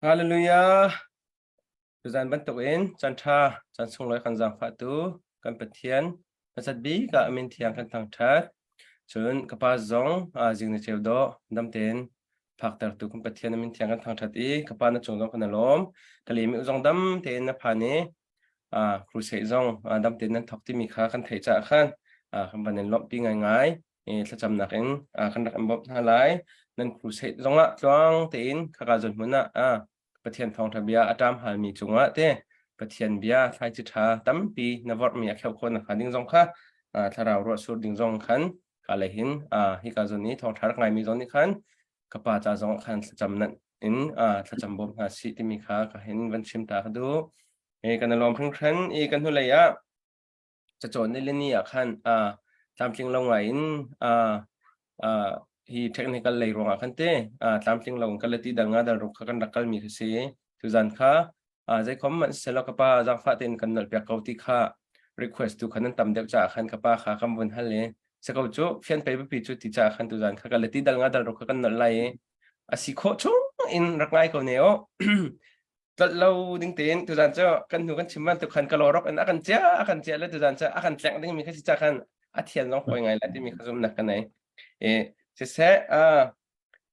ฮาเลลูยาทุกท่านบรรทุกอินจันทราจันทรงลอยขันจังฟ้าตูกันเปิดเทียนภาษาบีกับมินเทียงกันทางทัดชนกับป้าจงจิงในเชลโดดำเต็นพักแต่ตุกันเปิดเทียนมินเทียงกันทางทัดอีกับป้าในจงดงกันลมกะลีมีอุจงดำเต็นนภานีครูเสยจงดำเต็นนั้นทอกที่มีค่ากันไถจากขันคำพันในลบปีง่ายๆถ้าจำหนักเองขันดักอันบบทั้งหลายนั่นครูเสยจงละจวงเต็นข้าการจนมุนนะประเทศทองทะเบียอาตามหามีจุงะเต้ประเทศเบียไทยจิตหาตั้มปีนวดมีอาเข้าคนขันดิ้งจงค่ะถ้าเรารวดสุดดิ้งจงขันกาเลหินฮิกาจนนี้ทองทาร์ไงมีจงนี้ขันกป้าจะจงขันจำนั้นอินถ้าจำบ่มหาสิที่มีค่าก็เห็นวันชิมตาดูกันลองเพิ่งครั้นกันทุเลยะจะโจทย์ในเรื่องนี้ขันตามจริงลงไงอินhi technical lei ronga khante tlamtling long kalati danga da ruk khakan rakal mi khasi tuzan kha zai khom man selo kapa jang fa ten kan nal pya kauti kha request tu khanan tam deu cha khan kapa kha kam bun hale sakau chu fian pe pi chu ti cha khan tuzan kha kalati danga da ruk khakan nal lai asi kho chu in rakngai ko neo tlat lâu ding tin tuzan cha kan nu kan chimman tu khan kalorok an akan cha le tuzan cha akan tlek ding mi khasi cha khan athian long khoi ngai la ti mi khazum nak kanai sẽ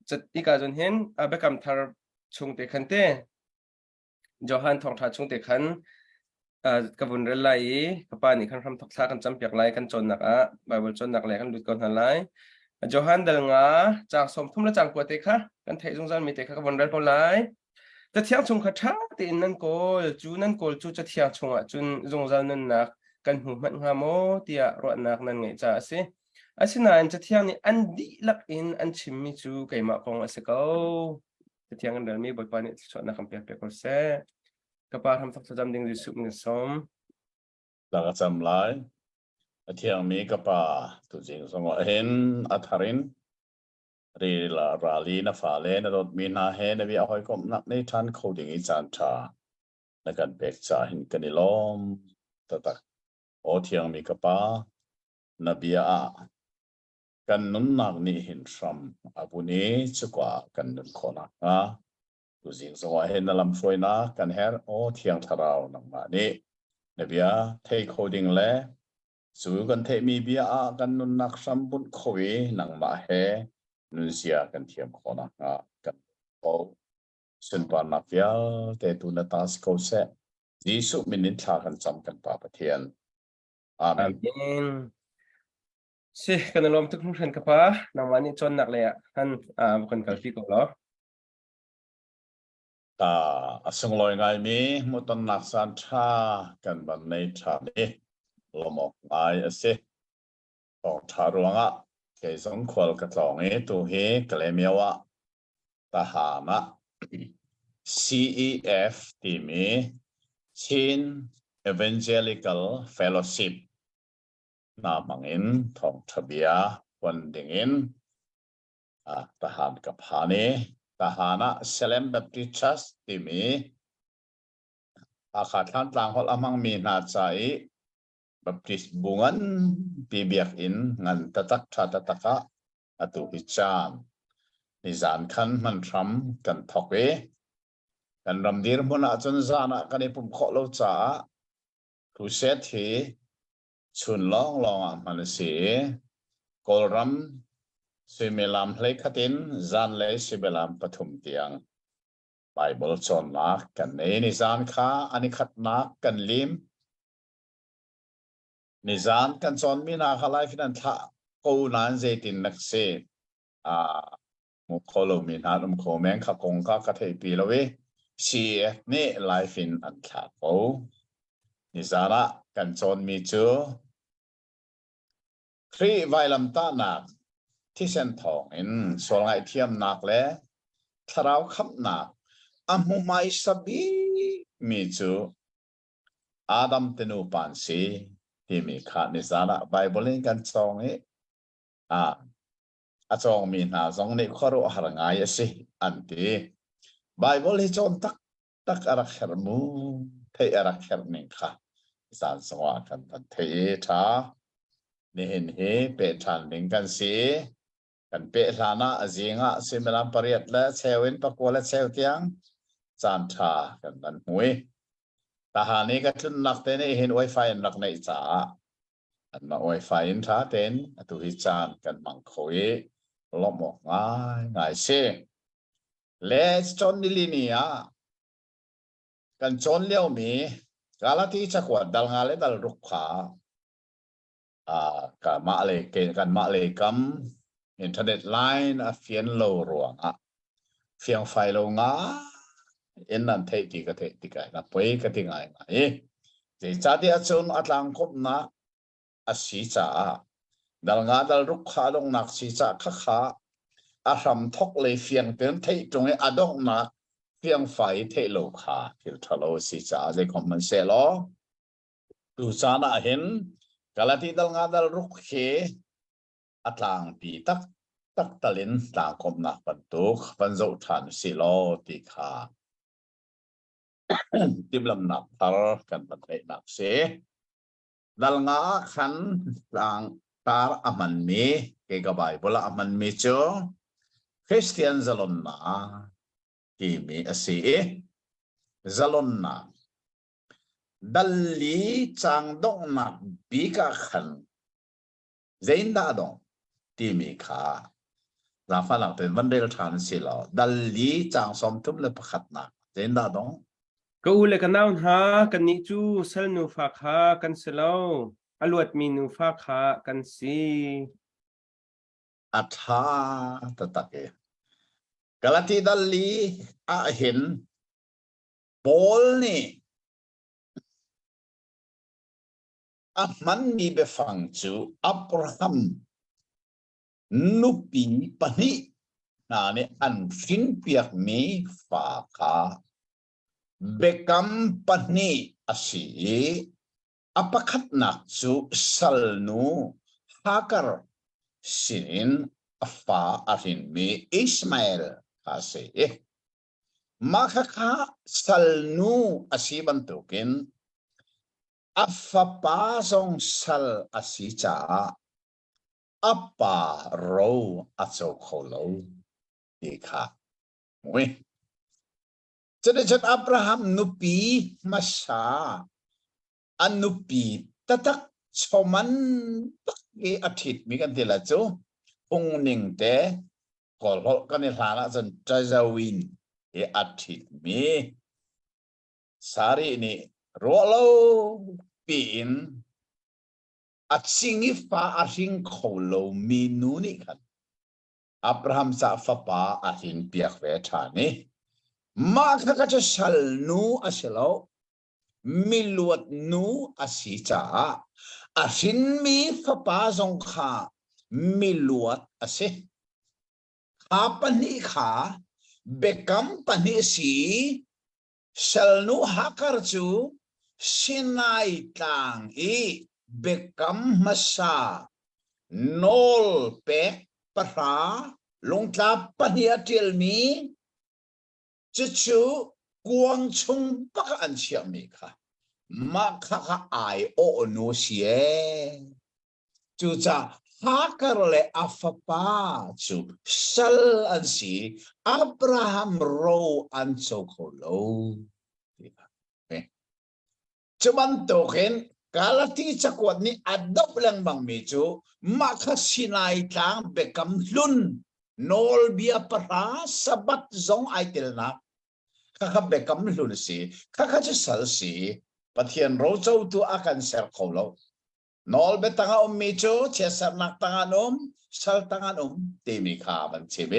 chật đi cả dồn hiến bé cầm thar chung te khăn te Johan thong thar chung te khăn cái vốn rel lại cái pa ni khăn ram thok sa kan cham piak lai kan chon nak Bible chon nak lai kan lut kon han lai Johan dal nga chang som thum la chang ko te kha kan thei jong jan mi te kha cái vốn rel ko lai ta thiang chung kha tha te nan kol chu cha thiang chung chun jong jan nan nak kan hu man nga mo tia ro nak nan ngai cha se asinan cha thiang ni an di lak in an chimmi chu kaima kong asako cha thiang an dalmi boy pani chot na kampia pe ko se kapa tham thak jam ding su ni som la cham lai thiang mi kapa tu jing song hen atharin ri la rali na fa le na dot mi na he na bi a hoi kom nak nei than coding i chan tha na kan pek cha hin kan ilom ta tak o thiang mi kapa na bia a kan nun nak ni hin ram abuni chukwa kan nun khona nga tu jing song hen na lam foi na kan her o thiang tharau nang ma ni na bia thei coding le su kan thei mi bia a kan nun nak ram bun khoi nang ma he nun sia kan thiam khona nga kan o sun pa na pia te tu na tas ko se jisu minin tha kan cham kan pa pathian amen amen si kan lom tuk hren kapa nang mani chon nak le han bukan kalpi ko lo ta asung loi ngai mi muton nak san tha kan ban nei tha ni lomok ngai ase tong tha ruanga ke song khwal ka tlong e tu he klemiawa ta ha na CEF ti mi Chin Evangelical Fellowship na mangin thong thabia wan dingin tahan kaphani tahana Salem Baptist Church ti mi akhathan tlang hol amang mi na chai Baptist bungan bibiak in ngan tatak tha tataka atu hichan nizan khan man thram kan thokwe kan ramdir mona chon zana kan ipum kho lo cha thu set hi chun long man se kolram simelam hlei khatin zan le sibelam pathum tiang Bible chon na kan nei ni zan kha ani khat na kan lim nizan kan chon mi na khalai finan tha ko nan zetin nak se mo kholo mi na dum kho meng kha kong ka thei pi lo we CF ne life in an tha ko nizara kan chon mi chu thri vailam ta nak thi sen thong in sol ngai thiam nak le tharau khap nak amu mai sabi mi chu Adam tenu pan si ti mi kha nizara Bible kan chong e a chong mi na zong ne khoro har ngai ase anti Bible hi chon tak arak hermu thei arak her ning kha san swa kan tan thei tha ni hin he pe than ning kan si kan pe hlana azinga simelam pariat la chewin pakola chew tiang จานชากันนั้นหวยทหารนี้ก็ทุนหนักเต้นเห็นไวไฟหนักในจ่าอันมาไวไฟท้าเต้นตุหิจานกันมังคุยล้อมอกง่ายง่ายเสียเลสจนนิลินียกันจนเลี้ยวมีกาลที่จะขวดดัลงาเลดัลรุกขากันมาเลยเกณฑ์กันมาเลยกัมอินเทอร์เน็ตไลน์เฟียนโลรวงเฟียงไฟโลงาเอ็นนั่นเทติกะเทติกะนะไปกะติงายไงเจจ่าที่อาจารย์อัตลังคบนะอาศิจ่าดัลงาดัลรุกขาลงนักศิจ่าข้าอารมณ์ทกเลยเฟียงเป็นเทตรงนี้อดงนักเฟียงไฟเทโลขาที่ทะเลศิจ่าในคอมมันเซลล์ดูจานะเห็นกาลที่ดัลงาดัลรุกเขอัตลังปีตักตะลินต่างคมนักปันตุกปันโจทันสิโลติขาติมลำนับทาร์กันปันเตนักเสดัลงาขันต่างตาร์อามันมีเกกบายบลาอามันมีเจอคริสเตียนซาลอนนาที่มีอาศัยซาลอนนาดัลลีจังดงนักบีกาขันเจนดาดงที่มีขาลาฟังหลังเป็นวันเดลทานสิลอดัลลีจังสมทุมเลปขัดนักเจนดาดงก็อุเลกันน้าหากันนิจูเซลนูฟักหากันเสลาอลวดมีนูฟักหากันสีอัฐาตะตะเกกาลที่ดัลลีเห็นโบลนี่มันมีเบฟังจูอับราฮัมนุปีปนินาเนี่ยอันฟินเปียกมีฝาขาเบกัมปนิอาศัยอัปคัดนักจูสัลนูฮักรสินฝาอารินมีอิสมาเอลอาศัยมาค่ะสัลนูอาศัยบันทุกินอัฟปาซงสัลอาศัยจ้าอัปปาโรอัจโคโลดีค่ะมวยจะได้จัดอับราฮัมนุปีมาชาอันนุปีตักชมันตักอาทิตย์มีกันทีละจูองนิ่งแต่ก็รอกันในฐานะจนจะจะวินอาทิตย์มีสารีนี่รอเราปีนอัดสิ่งฟ้าอัดสิ่งโคโลมีนูนี่กันอับราฮัมจะฟ้าป่าอัดสิ่งเปียกเวทานี่มาค่ะก็จะชัลนูอาศัยเรามิลวดนูอาศัยจ้าอัดสิ่งมีฟ้าป่าทรงขามิลวดอาศัยขาปนิขาเบกัมปนิสีชัลนูฮักการจูสินัยตังอีเบกัมมาซาโนลเปกปะราลงทับปนิอาทิลมีจู่กวางชงปักอันเชียมีค่ะมาค่ะไอโอโนเชียจู่จ้าฮักการเลอัฟปาจู่ชัลอันสีอับราฮัมโรอันโซโคโลจุบันโตเห็นกาลที่จักรวรรดิอดอบเรื่องบางมิจูมาคัสินายทางเบกัมลุนโนลเบียปราสบัดซงไอเทลนักข้าเบกัมลุนสิข้าจะสัลสิปะเทียนโรเจ้าตัวอาการเซลเขาโลโนลเบตังอมมิจูเชสนักตังอนมสัลตังอนมเตมิขาบันเชเบ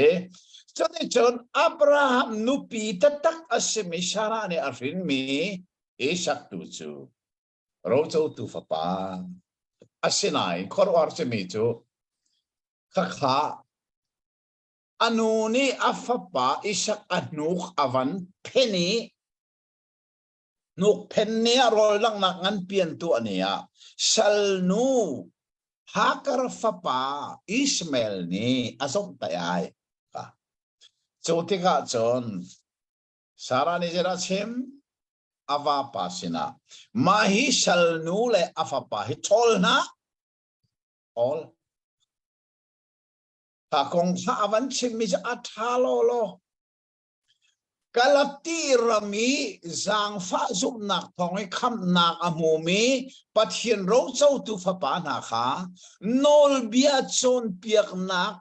จนในจนอับราฮัมนุปีตักอัสมิชาราเนอารินมีIshak tuju, rojo tu fapa, asinai korwar cemicu, kakha, anuni afapa ishak anuk avan penny, nuk penny arol lang ngan pientu ania, salnu hakar fapa Ismail ni asok tayay ka, cutika con, sarani jerachem. Ava pasina mahi salnu le afapa hitol na all ta kong sa avan chimi ja athalo lo กาลตีรามีจางฟ้าจุนักทองให้คำนักอโมมีปัทเฮียนเราเจ้าตุฟปานาคานอลเบียชนเปียกนัก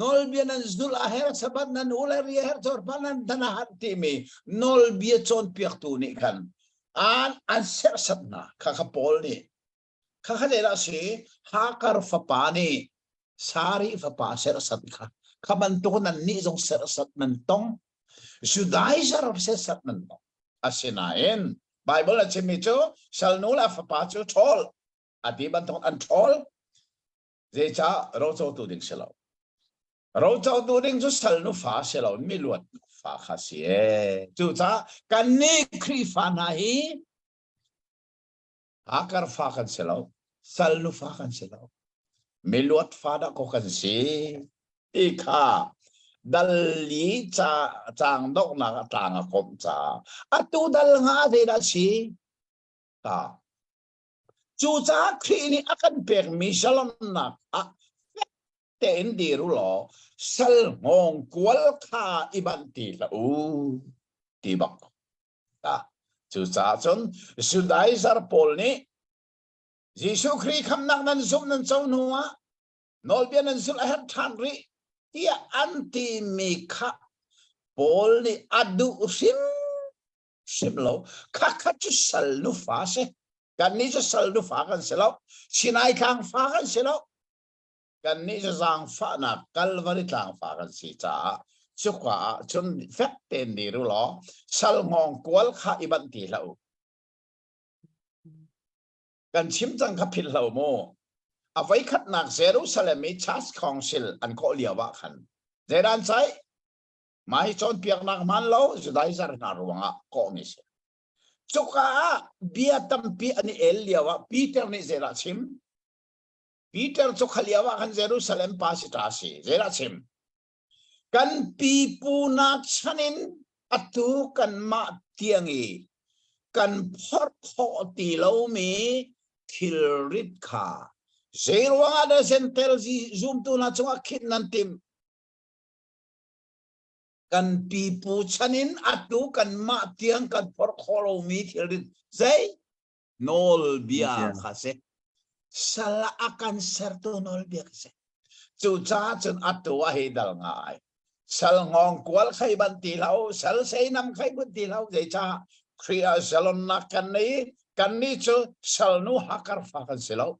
นอลเบียนันจุลาเฮร์สบัดนันอุลารีเฮร์จอร์ปานันธนาฮัตติมีนอลเบียชนเปียกตูนิกันอันเสรสัตนะข้าขปอลนี่ข้าขเดรัสีฮักการฟปานีสารีฟปาเสรสัตข้าข้ามันตัวนั้นนี่จงเสรสัตมันต้องJudaizer obsesat nando. Asinain. Bible at simicho shall no la fapacho tol. Adiban tong antol. Zecha roto to ding selaw. Roto to ding so shall no fa selaw miluat fa khasiye. Juta kani kri fanahi. Akar fa kan selaw. Shall no fa kan selaw. Miluat fa da ko kan si. Ika. Dali chang dok na tang kom cha atu dal nga de da si ta chu cha khri ni akan permission na a te ndi ru lo sal ngong kwal kha iban ti la u ti bak ta chu cha chon sudai sar pol ni Jisu khri kham nak nan zum nan chau nuwa nol bian nan sul a hat than ri Ia anti mika Paul ni adu simlo kakatu salnu fase kan ni sa salnu fakan selo sinai kang fakan selo kan ni sa zang fa na kalvari tang fakan si cha chukwa chun fek ten ni ru lo sal ngong kwal kha iban ti lau kan chim chang kapil lau mo Avai khat nak Jerusalem mi church council an ko liawa khan zeran sai mai chon piak nak man lo Judaizer na ruanga ko ni se chuka bia tampi ani el liawa Peter ni zera chim Peter chukha liawa khan Jerusalem pasita si zera chim kan pi pu nak chanin atu kan ma tiangi kan phor kho ti lo mi thilrit kha Zero ada sentel zoom tu na chunga kit nantim kan pipu chanin atu kan ma tiang kan por kholo mi thirin zai nol bia khase sala akan serto nol bia khase chu cha chun atu a he dal ngai sal ngong kwal khai ban ti lau sal sei nam khai ban ti lau zai cha khria salon na kan ni chu sal nu hakar fa kan selo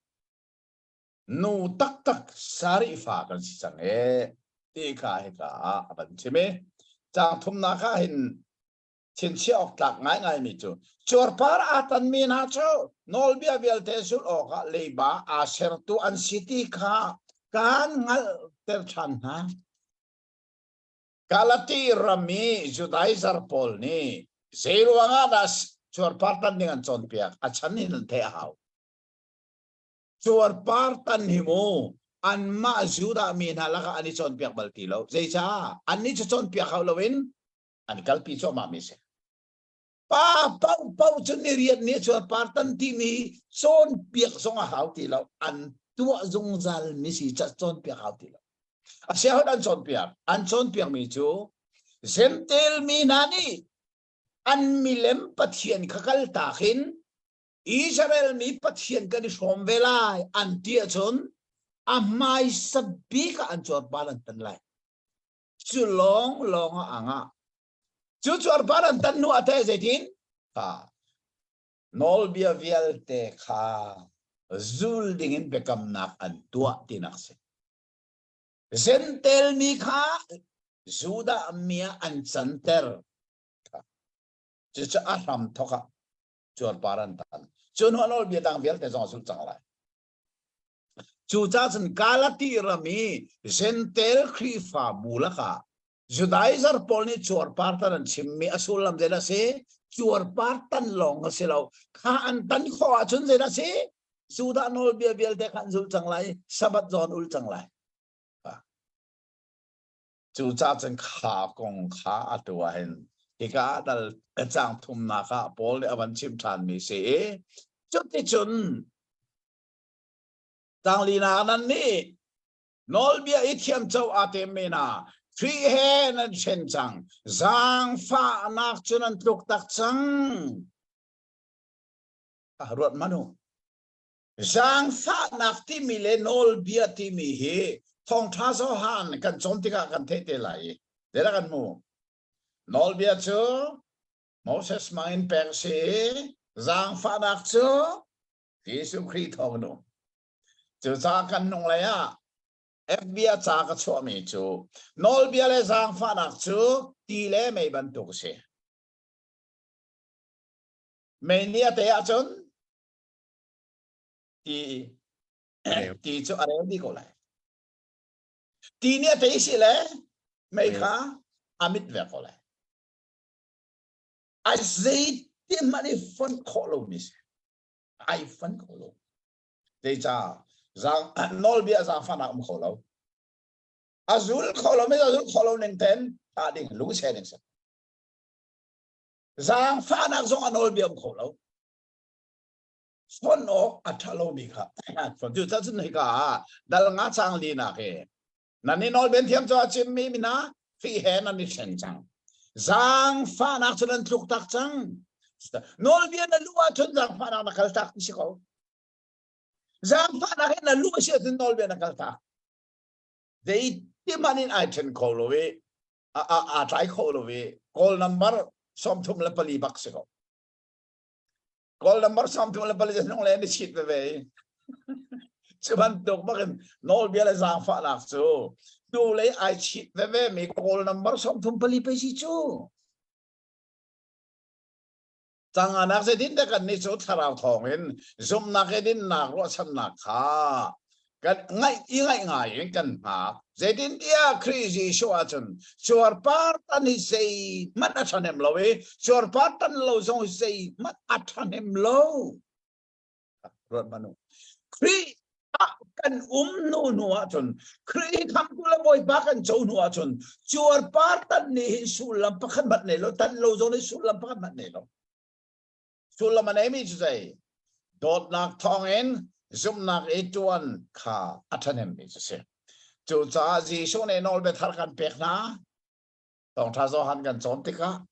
nu tak sari fa kan si chang e ti kha he ka ban chime chang thum na kha hin chin chi ok tak ngai mi chu chor par atan mi na chu nol bia vel te sul o ka le ba a ser tu an city kha kan ngal ter chan ha kalati rami Judaizer pol ni zero nga das chor par tan dengan chon piak a chan ni te hau Chor partan himo an ma juda min halaka ani chon piak baltilo zai cha ani chon piak hawlawin an kalpi cho ma mi se pa pau chun ni riat ni chor partan ti mi chon piak songa haw ti lo an tua zung zal mi si cha chon piak haw ti lo asia hod an chon piak mi chu zentel mi nani an milem pathian khakal ta khin Israel mi pathian kan shom velai antia chon amai sabbi ka an chor balan tan lai chu long anga chu chor balan tan nu ate zetin ta nol bia vial te kha zul dingin bekam nak an tua tinak se zentel mi kha juda mia an chanter chu cha aram thoka chor balan tan chun hanol bia dang vial te zong sul chang lai chu cha chen kalati rami zentel khifa bulaka Judaizer pol ni chor partan chimmi asulam zela se chor partan long selo kha an tan kho chun zela se suda nol bia vial te khan sul chang lai sabat zon ul chang lai chu cha chen kha kong kha atwa hen ika dal chang thum na kha pol le awan chim than mi se chut ti chun tang li na nan ni nol bia ithiam chau ate me na Free hand and chen chang. Zang fa nak chunan tuk tak chang. Ruột manu. Zang fa nak ti mi le nol bia ti mi he. Thong tha so han kan chom tika kan the te lai. Để ra kan mu. Nol bia chu. Moses main pek se. Zang fa nak chu. Jesu Christ thong no. Chu cha kan nong lai ya. FBA cha ka chua mi chu. Nol bia le zang fa nak chu. Ti le mei ban tuk se. Mei nia te a chun. Ti chu are đi ko lai. Ti nia te si le. Mei kha amit ve ko lai. Ai zai ti mani fun ko lo mi se. Ai fun ko lo. Te cha zang nol bia zang fa nak ko lo. Azul ko lo me azul ko lo ning ten ta ding lu se ning se. Zang fa nak zong nol bia ko lo. Fun o atalo mi kha. Fun tu ta sun ka dal nga chang li na ke. Nani nol ben thiam cho chim mi na phi he na ni chen chang. Zang fa nak chunan tluk tak chang. Nol bia na luwa chun zang fa nak kal tak si ko. Zang fa nak na luwa si chun nol bia na kal tak. They timanin ai chen ko lo we a trai ko lo we call number som thum la pali bak si ko. Call number som thum la pali nong le ni chit ve. Chuban tok bakin nol bia la zang fa nak chu. Tu lấy ai chít về mấy call number xong thùng pali pe si chu. Chẳng hạn nạc sẽ đến đây cần ní số thả rào thòng in. Zoom nạc cái đến nạc rõ sân nạc khá. Cần ngay cần hả. Sẽ đến địa crazy show à chân. Chùa phát tân hi xây mất ạ chân em lâu ấy. Chùa phát tân lâu xong hi xây mất ạ chân em lâu. Rồi mà nụ. Kan nu nuwa chun kri kham kula boy ba kan chau nuwa chun chuar par tan ni sulam pakhan bat ne lo tan lo zo ni sulam pakhan bat ne lo sulam ane mi chu sai dot nak thong en zum nak e tuan kha athanem mi chu se chu cha ji so ne nol be thar kan pek na tong tha zo han kan chom tika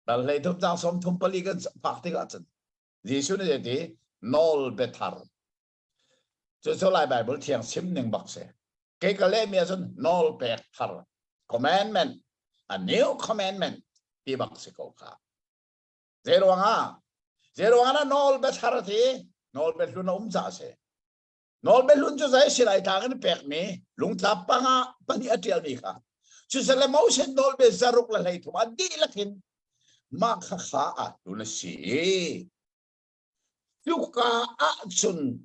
dal le thup jang som thum pali kan phak tika chun ji su ne de nol be thar cho lại bài bữa thiền sim nâng bạc sẽ cái lẽ mi dân nol bẹt thar commandment a new commandment đi bạc sẽ có cả zero nga nol bẹt thar thì nol bẹt luôn giả sẽ nol bẹt luôn cho giải sẽ lại thang cái bẹt mi lung tap pa nga pani atial mi cả cho sẽ là máu sẽ nol bẹt zaruk là lấy thua đi là hin ma kha kha à luôn là gì lúc cả à chun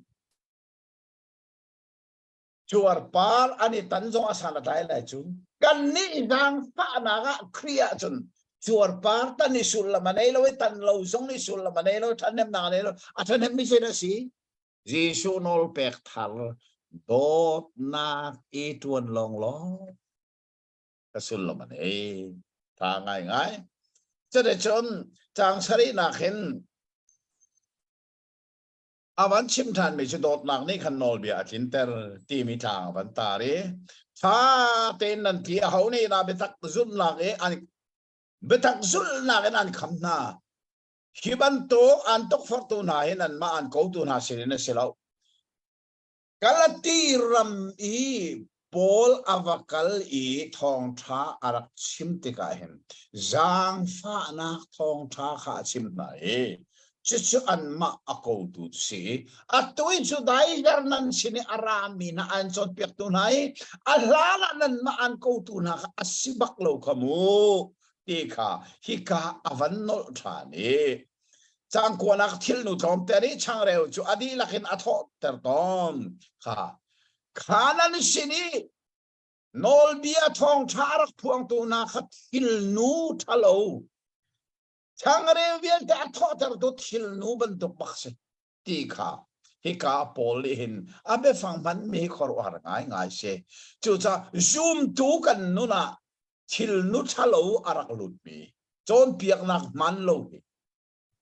chuar par ani tan zong asana dai lai chun kan ni dang fa na ga kriya chun chuar par tan ni sul la manai lo tan lo zong ni sul la manai lo than nem na ne lo athan hem mi se na si Jesu nol pek thar dot na e tuan long lo ka sul la manai tha ngai cho de chun chang sari na khen awan chim than me chudot nak ni khan nol bia tin ter ti mi thang van ta re tha ten nan ti ho ni na betak zul nak e an betak zul nak an kham na hiban to an tok for tu na hin an ma an ko tu na sir na silo kalati ram i pol avakal i thong tha arak chim te ka hen zang fa na thong tha kha chim na e chu an ma ako tu si atui chu dai gar nan sini arami na an chot pek tu nai alala nan ma an ko tu na asibak lo kamu ti kha hi ka avan no thani chang ko nak thil nu thom te ri chang reu chu adi lakin atho ter tom kha khanan sini nol bia thong tharak phuang tu na kha thil nu thalo chang reu vial ta tho ter do thil nu ban to bakse ti kha hi ka pol hin abe phang ban me khor war ngai se chu cha zoom tu kan nu na thil nu thalo arak lut mi chon piak nak man lo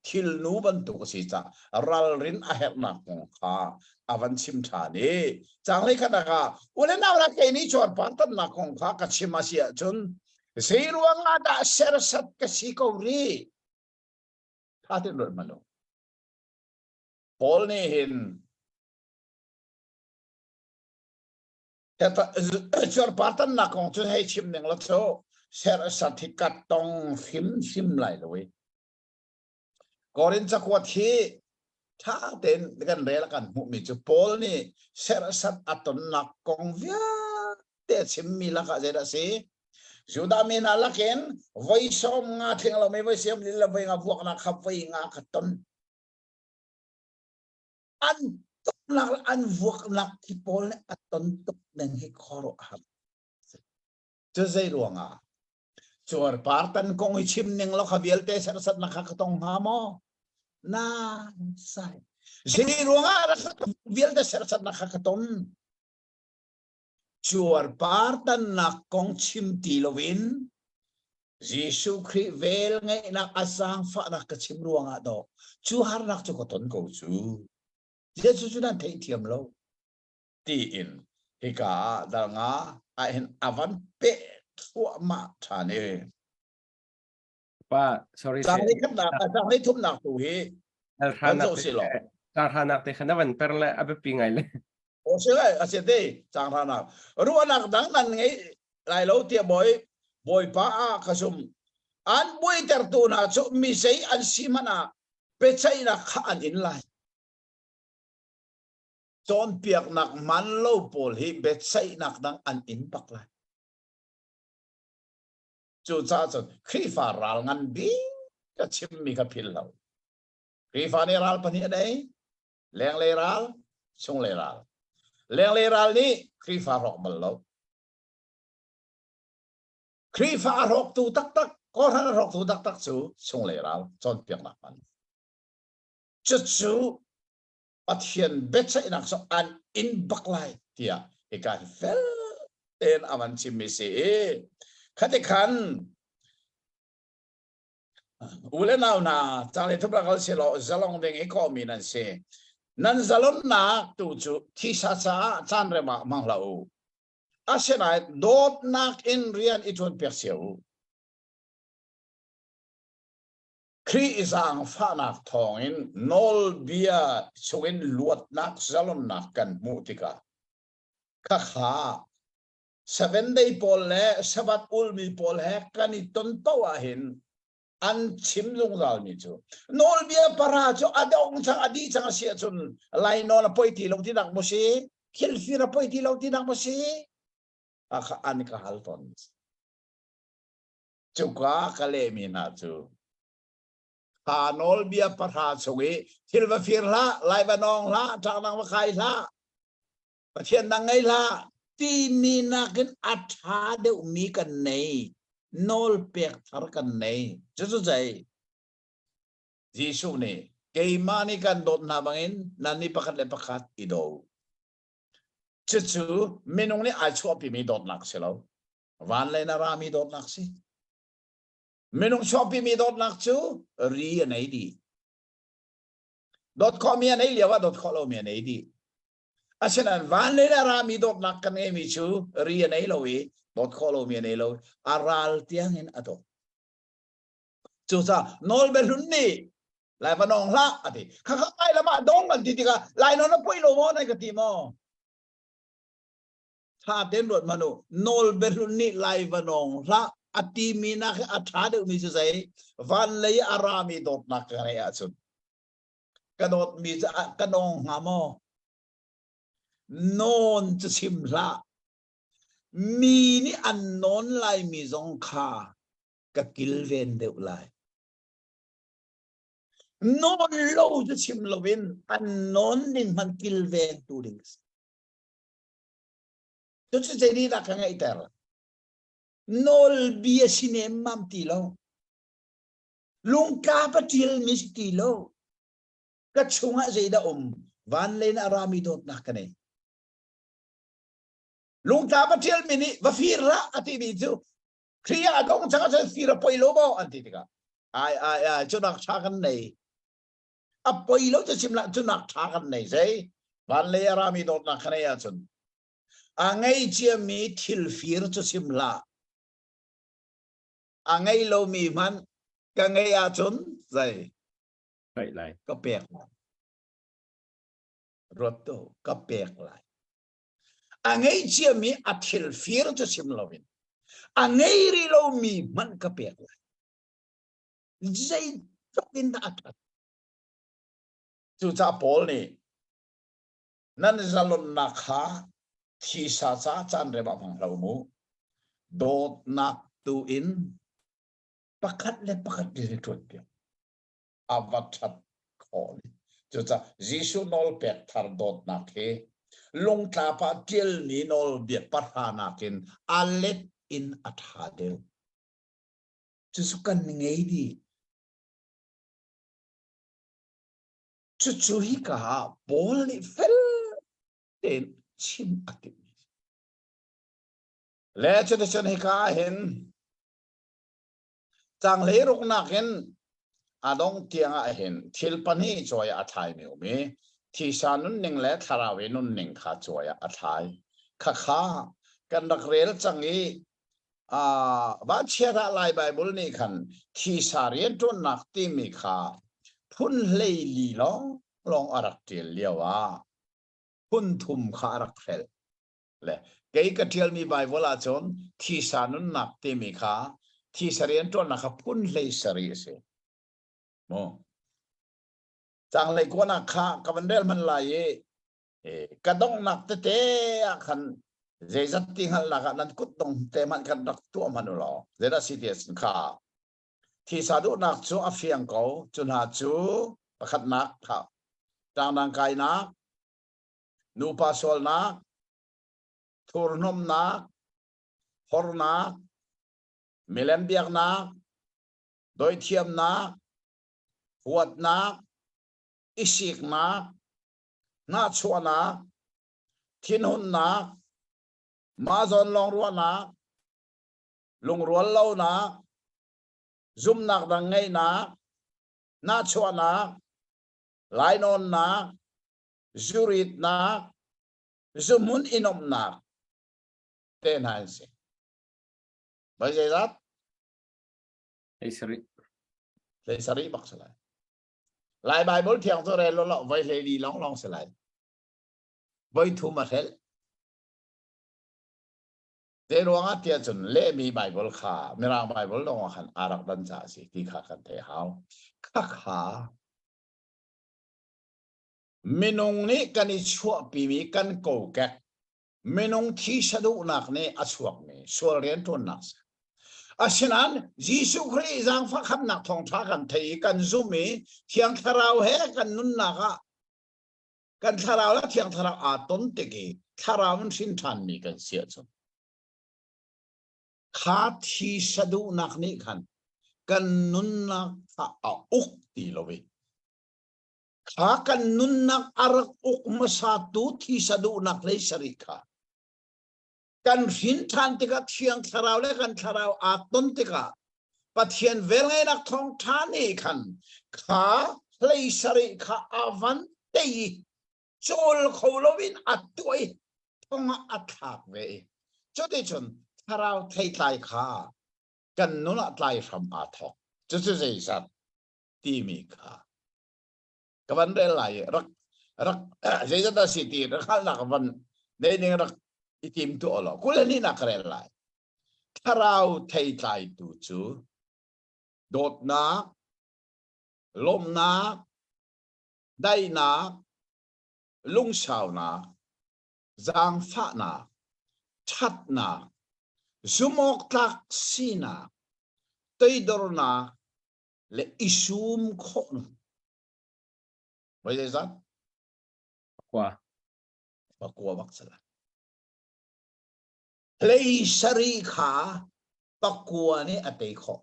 ทิลนูบันตุกสิจ้ารัลรินอาเฮตนักของข้าอวันชิมชานีจังเลยขนาดก็อุเลนเอาละแค่นี้ชวนปานตันนักของข้ากัชิมาเสียจนเสียรวงอาดาเสรสัตกสิกอรีท่าที่รถมาลงพอลนี่เห็นแต่ชวนปานตันนักของจุดให้ชิมหนึ่งแล้วโซ่เสรสัตที่กัดตองฟิมไหลเลยก่อนจะขวดที่ถ้าเต้นกันเรละกันมุมิจูพอลนี่เสรสัตอัตนักของเวียเตชิมมีละกันเจดสิจุดามีนาลักเห็นไว้ซ้อมงาถึงเราไม่ไว้เสียมลิลไว้งาพวกนักขับไว้งาขัดต้นอันตุกนักอันพวกนักที่พอลเนี่ยอัตต้นตุกหนึ่งให้คอร์หับจะใจรวงจวดปาร์ตันกงชิมหนึ่งเราขบีลเตสรสัตนักขัดตองหามอน่าใส่ใจรวงเราขบีลเตสรสัตนักขัดตองจวดปาร์ตันนักกงชิมตีลวินYesus Kristus vel ngai nak asang fa nak kachim ruang ado chu har nak chu ko ton ko chu Yesus chu dan thei thiam lo ti in hi ka dal nga a hen avan pe thua ma thane ว่า sorry sang ni khat nak sang ni thum nak tu hi ทานักทานักแต่ขณะวันเปรละอับปีไงเลย o se lai a se de sang tha nak ru nak dang nan ngai lai lo tia boy pa a kasum an boy ter tu na chu mi sei an simana pe chai na kha an in lai chon piak nak man lo pol hi be chai nak dang an in pak lai chu cha chu khri fa ral ngan bi ka chim mi ka phil lo khri fa ni ral pani dai leng le ral chung le ral leng le ral ni khri fa rok mal loครีฟ้ารกตูตักก็ท่านรกตูตักสูชงเลยเราจนเปียกหนักมันจุดสูปัทเทียนเบ็ดใส่หนักสอันอินบักไลเดียเอกาเฟลเอ็นอามันชิมิเซ่ขัดขันอุเลนเอาหน้าจากในทุกประการเสียหล่อจะลองเด้งเอกมีนั่นเซ่นั่นจะล้นหน้าตูจูที่ซาจานเรมามังลาอูอาเซนายโดดนักอินเรียนอิจวนเปียเสียวครีอิสังฟ้านักทองอินนอลเบียชวินลวดนักซาลอนนักกันมุติกาข้าข้าเซเว่นได้พอลเล่สวัสดิ์อุลมีพอลเฮกันอิต้นโตอาหินอันชิมลงดาลมิจูนอลเบียปาราจูอดองจังอดีจังเสียจุนไลนอลปอยตีลงที่นักมุสีคิลฟิร์ปอยตีลงที่นักมุสีอันนี้ก็ฮัลตอนจุกากะเลมีนาจูฮานอลเบียปะทาสุกิทิลวฟิรละไลบานองละจากนางวะไคละประเทศนางไงละตีมีนากินอัฐาเดอุมีกันในนอลเปียกทารกันในจุดใจยิสุนี่เกยมานี่กันโดดนาบังอินนันนี่ประคัดเลประคัดอีโดจุดจูมินงนี่อาจชอบพี่มีโดดนักเสียแล้ววันเลยนารามีโดดนักสิมินงชอบพี่มีโดดนักจูเรียนไหนดีโดดข้อมีไหนเรียกว่าโดดข้อเรามีไหนดีอาเช่นนั้นวันเลยนารามีโดดนักกันเองมีจูเรียนไหนเราอีโดดข้อเรามีไหนเราอาราลเตียงเห็นอะตัวจูซานอลเบลุนนี่ไล่ปนองละอะทีข้าไปละมาดงกันทีทีก็ไล่นอนปุ้ยโลโมในกติมอถ้าเดินรถมาโนโนลเบรุนีไลวานองละอติมีนักอัฐาเดมีจะใส่วันเลยอารามีโดดนักอะไรอ่ะสุดกระโดดมีจะกระนองหามอโนนจะชิมละมีนี่อันนนไลมีสองขากะกิลเวนเดวไลโนนโลจะชิมลวินอันนนดิ่งมันกิลเวนตูดิ่งจุดใจดีนักไงแต่ละนอลเบียสิเนมัมตีโลลุงกาปติลมิสตีโลกัดชงใจดาวันเลนอารามิโดดนักกันเองลุงกาปติลมินิวฟิระอติบิจูเคลียร์ดงจังจะฟิระปอยโลบอันติติกาไอจุดนักชากันเลย apoi lo cho sim la chu nak tha kan nei sei van le ra mi dot na khane ya chun angai chia mi thil fir cho sim la angai lo mi man ka ngai ya chun sei vậy lại có pek rot to ka pek lai angai chia mi a thil fir cho sim lovin angai ri lo mi man ka pek lai sei tokin da at chu cha pol ni nan zalon na kha thi sa cha chan re ba phang lo mu dot nak tu in pakat le tut pia avatat khol chu cha jisu nol pek thar dot nak he long tla pa til ni nol biat par na kin alet in athadel chu su kan ngei di chu hi ka bol ni fel ten chim akit le chu de chen hi ka hen chang le ruk nak hen adong tiang a hen thil pani choya athai meu me thi sanun ning le tharawe nun ning kha choya athai kha kha kan rak rel changi ba chera lai bible ni khan thi sarien ton nak ti mi kha phun lei li long arak tel liawa phun thum kha arak fel le cái thiel mi bible a chon thi sanun nak ti mi kha thi sarien ton nak phun lei sari se mo chang lei ko na kha ka ban del man lai ka dong nak te khan zai zat ti hal la ka nan kut dong te man kan dak tu man lo zera cds kha thi sa du nak chu a fiang ko chu na chu pakhat nak kha tang nang kai na nu pa sol na thur nom na hor na milem biak na doi thiam na huat na isik na chua na thiên hun na ma zon long ruwa na lung ruwa lâu na zoom nak dang ngay na chua na lai non na jurit na zoom hun inom na ten hai se bây giờ dat ấy sari lấy sari bak salai lại bible thiang cho re lo lo vai le đi long salai vai thu ma hel te ruanga tia chun le mi bible kha mera bible long khan arak dan cha si ti kha kan the hao kha minung ni kan i chua pi mi kan ko ka minung thi sadu nak ne achuak ne sol ren ton nak asinan jisu christ jang fa kham nak thong tha kan thei kan zumi thiang tharau he kan nun naka kan tharau la thiang tharau a ton te ki tharau mun sin than mi kan sia chu kha thi sadu nak ni khan kan nun nak fa a uk ti lowi kha kan nun nak arak uk masatu thi sadu nak le sarika kan hin than te ka thiang tharau le kan tharau a ton te ka pathian vel ngai nak thong tha ni khan kha le sarika avan te chol kholowin atoi thong athak ve cho de chon tharau thei tlai kha kan nuna tlai from a thok chu chu sei sat ti mi kha ka van re lai rak sei da si ti ra khal nak van nei ning rak itim tu olo kulani nak re lai tharau thei tlai tu chu dot na lom na dai na lung sao na giang pha na chat na zumok tak sina tei dor na le isum khon bây giờ rất qua và qua bắc sala play sari kha pakua ni atei kho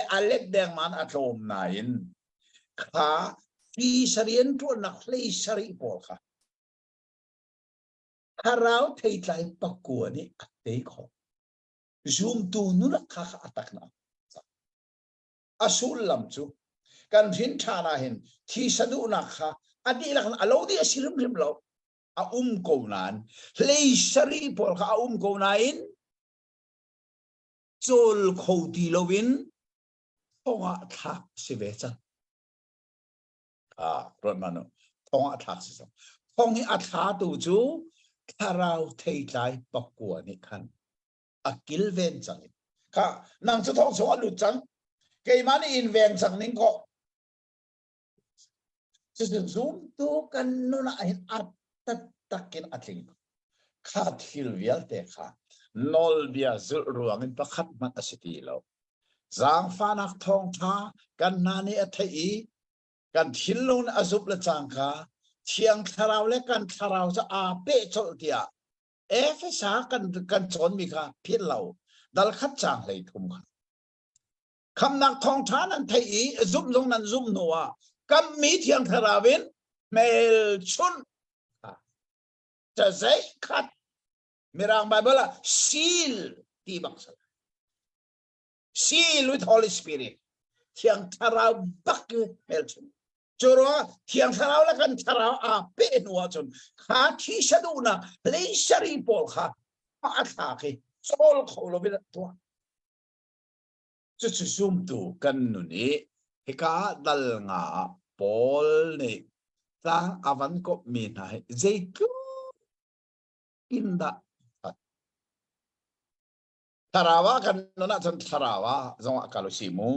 alle deng man atom nain kha fi sarien tu na play sari pol kha harau thei tlai pakua ni atei kho zoom tu nu na kha atak na asul lam chu kan thin thana hin thi sadu na kha adi la kan alo di asirim rim lo a ko nan lei sari pol kha ko nain chol khoti lovin thonga thak sive cha ron mano thonga thak si so thongi atha tu chu tharau thei tlai pakua ni khan akil ven chang kha nang chu thong so alu chang ke mani in ven chang ning ko chu zoom tu kan no na hin at takin atling kha thil vial te kha nol bia zul ruang in pakhat man asiti lo zang fanak thong tha kan nani athai kan thilun azup la chang kha thiang tharau le kan tharau cha a pe chol tia efesa kan chon mi kha phil lo dal khat chang lei thum kha kham nak thong tha nan thai zum long nan zum nowa kam mi thiang tharawin mel chun cha zai khat mirang bible seal ti bang sa seal with Holy Spirit thiang tharau bak mel chun choro thiang tharau la kan tharau a pe nuwa chun kha thi sadu na lei sari pol kha ma atha ke chol kholo bi to chu chu sum tu kan nu ni heka dal nga pol ni tang avan ko mi na zeitu inda tarawa kan na chan tarawa zong akalo simu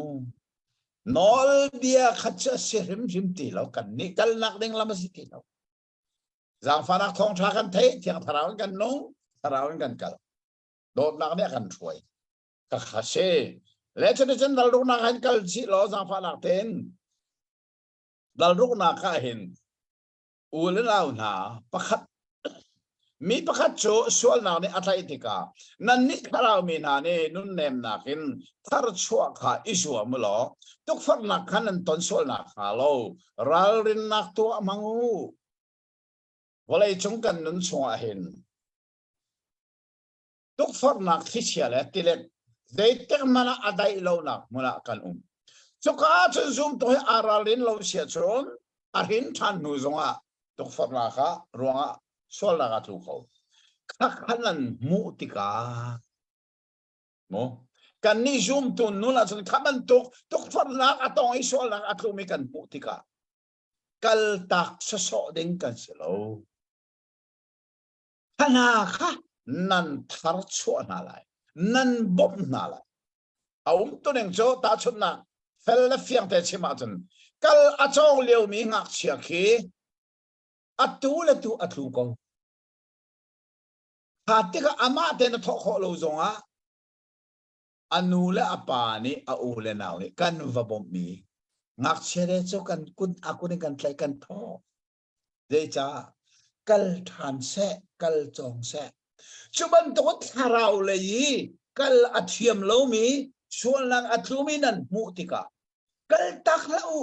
nol dia khacha serim jim ti lo kan ni kal nak ding lama siti lo zang fanak thong tha kan the thiang tarawa kan no tarawa kan kal dot nak ne kan thoi ka khase le chen chen dal ru na kan kal chi lo zang fanak ten dal ru na ka hin ul lao na pakhat mi pakhat cho sual na ne atlai tika nan ni kharau mi na ne nun nem na kin thar chua kha isua mulo tuk far na khanan ton sual na kha lo ral rin nak to mangu walai chung kan nun chua hin tuk far na khisia le tilet dei tek mana adai lo na mula kan chuka chun zoom to aralin lo sia chon ahin than nu zonga tuk far na kha ruanga sual na ka tu ko khanan mu tika mo kan ni zoom to nula chun khaman tuk far na atong ai sual na atlu mi kan mu tika kal tak sa so ding kan selo hana kha nan thar chua na lai nan bom na lai to neng cho ta chun na fel la fiang te chima chun kal achong leo mi ngak chia khi atu le tu atlu ko hati ka ama te na thok ho lo zonga anu le apa ni a u le naw ni kan va bom mi ngak chere cho kan kun aku ni kan tlai kan tho de cha kal than se kal chong se chuban to tharau le yi kal athiam lo mi sual lang atlu mi nan mu tika kal tak la u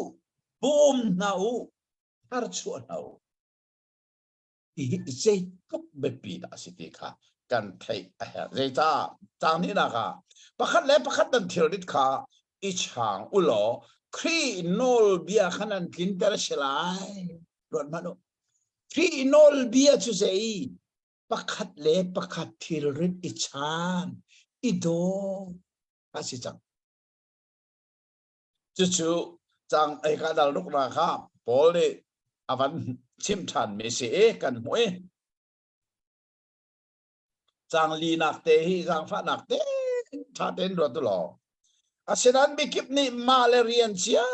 bom na u har chuan na u zai tuk bepi da siti kha kan thai a zai cha chang ni na kha pakhat le pakhat tan thil rit kha I chang ulo khri nol bia khanan kin ter selai ron mano khri nol bia chu sei pakhat le pakhat thil rit I chan I do asi chang chu chu chang ai ka dal ruk na kha pol le avan chim than me se kan hoi chang li nak te hi chang fa nak te tha ten ro tu lo asinan bi kip ni malarian chia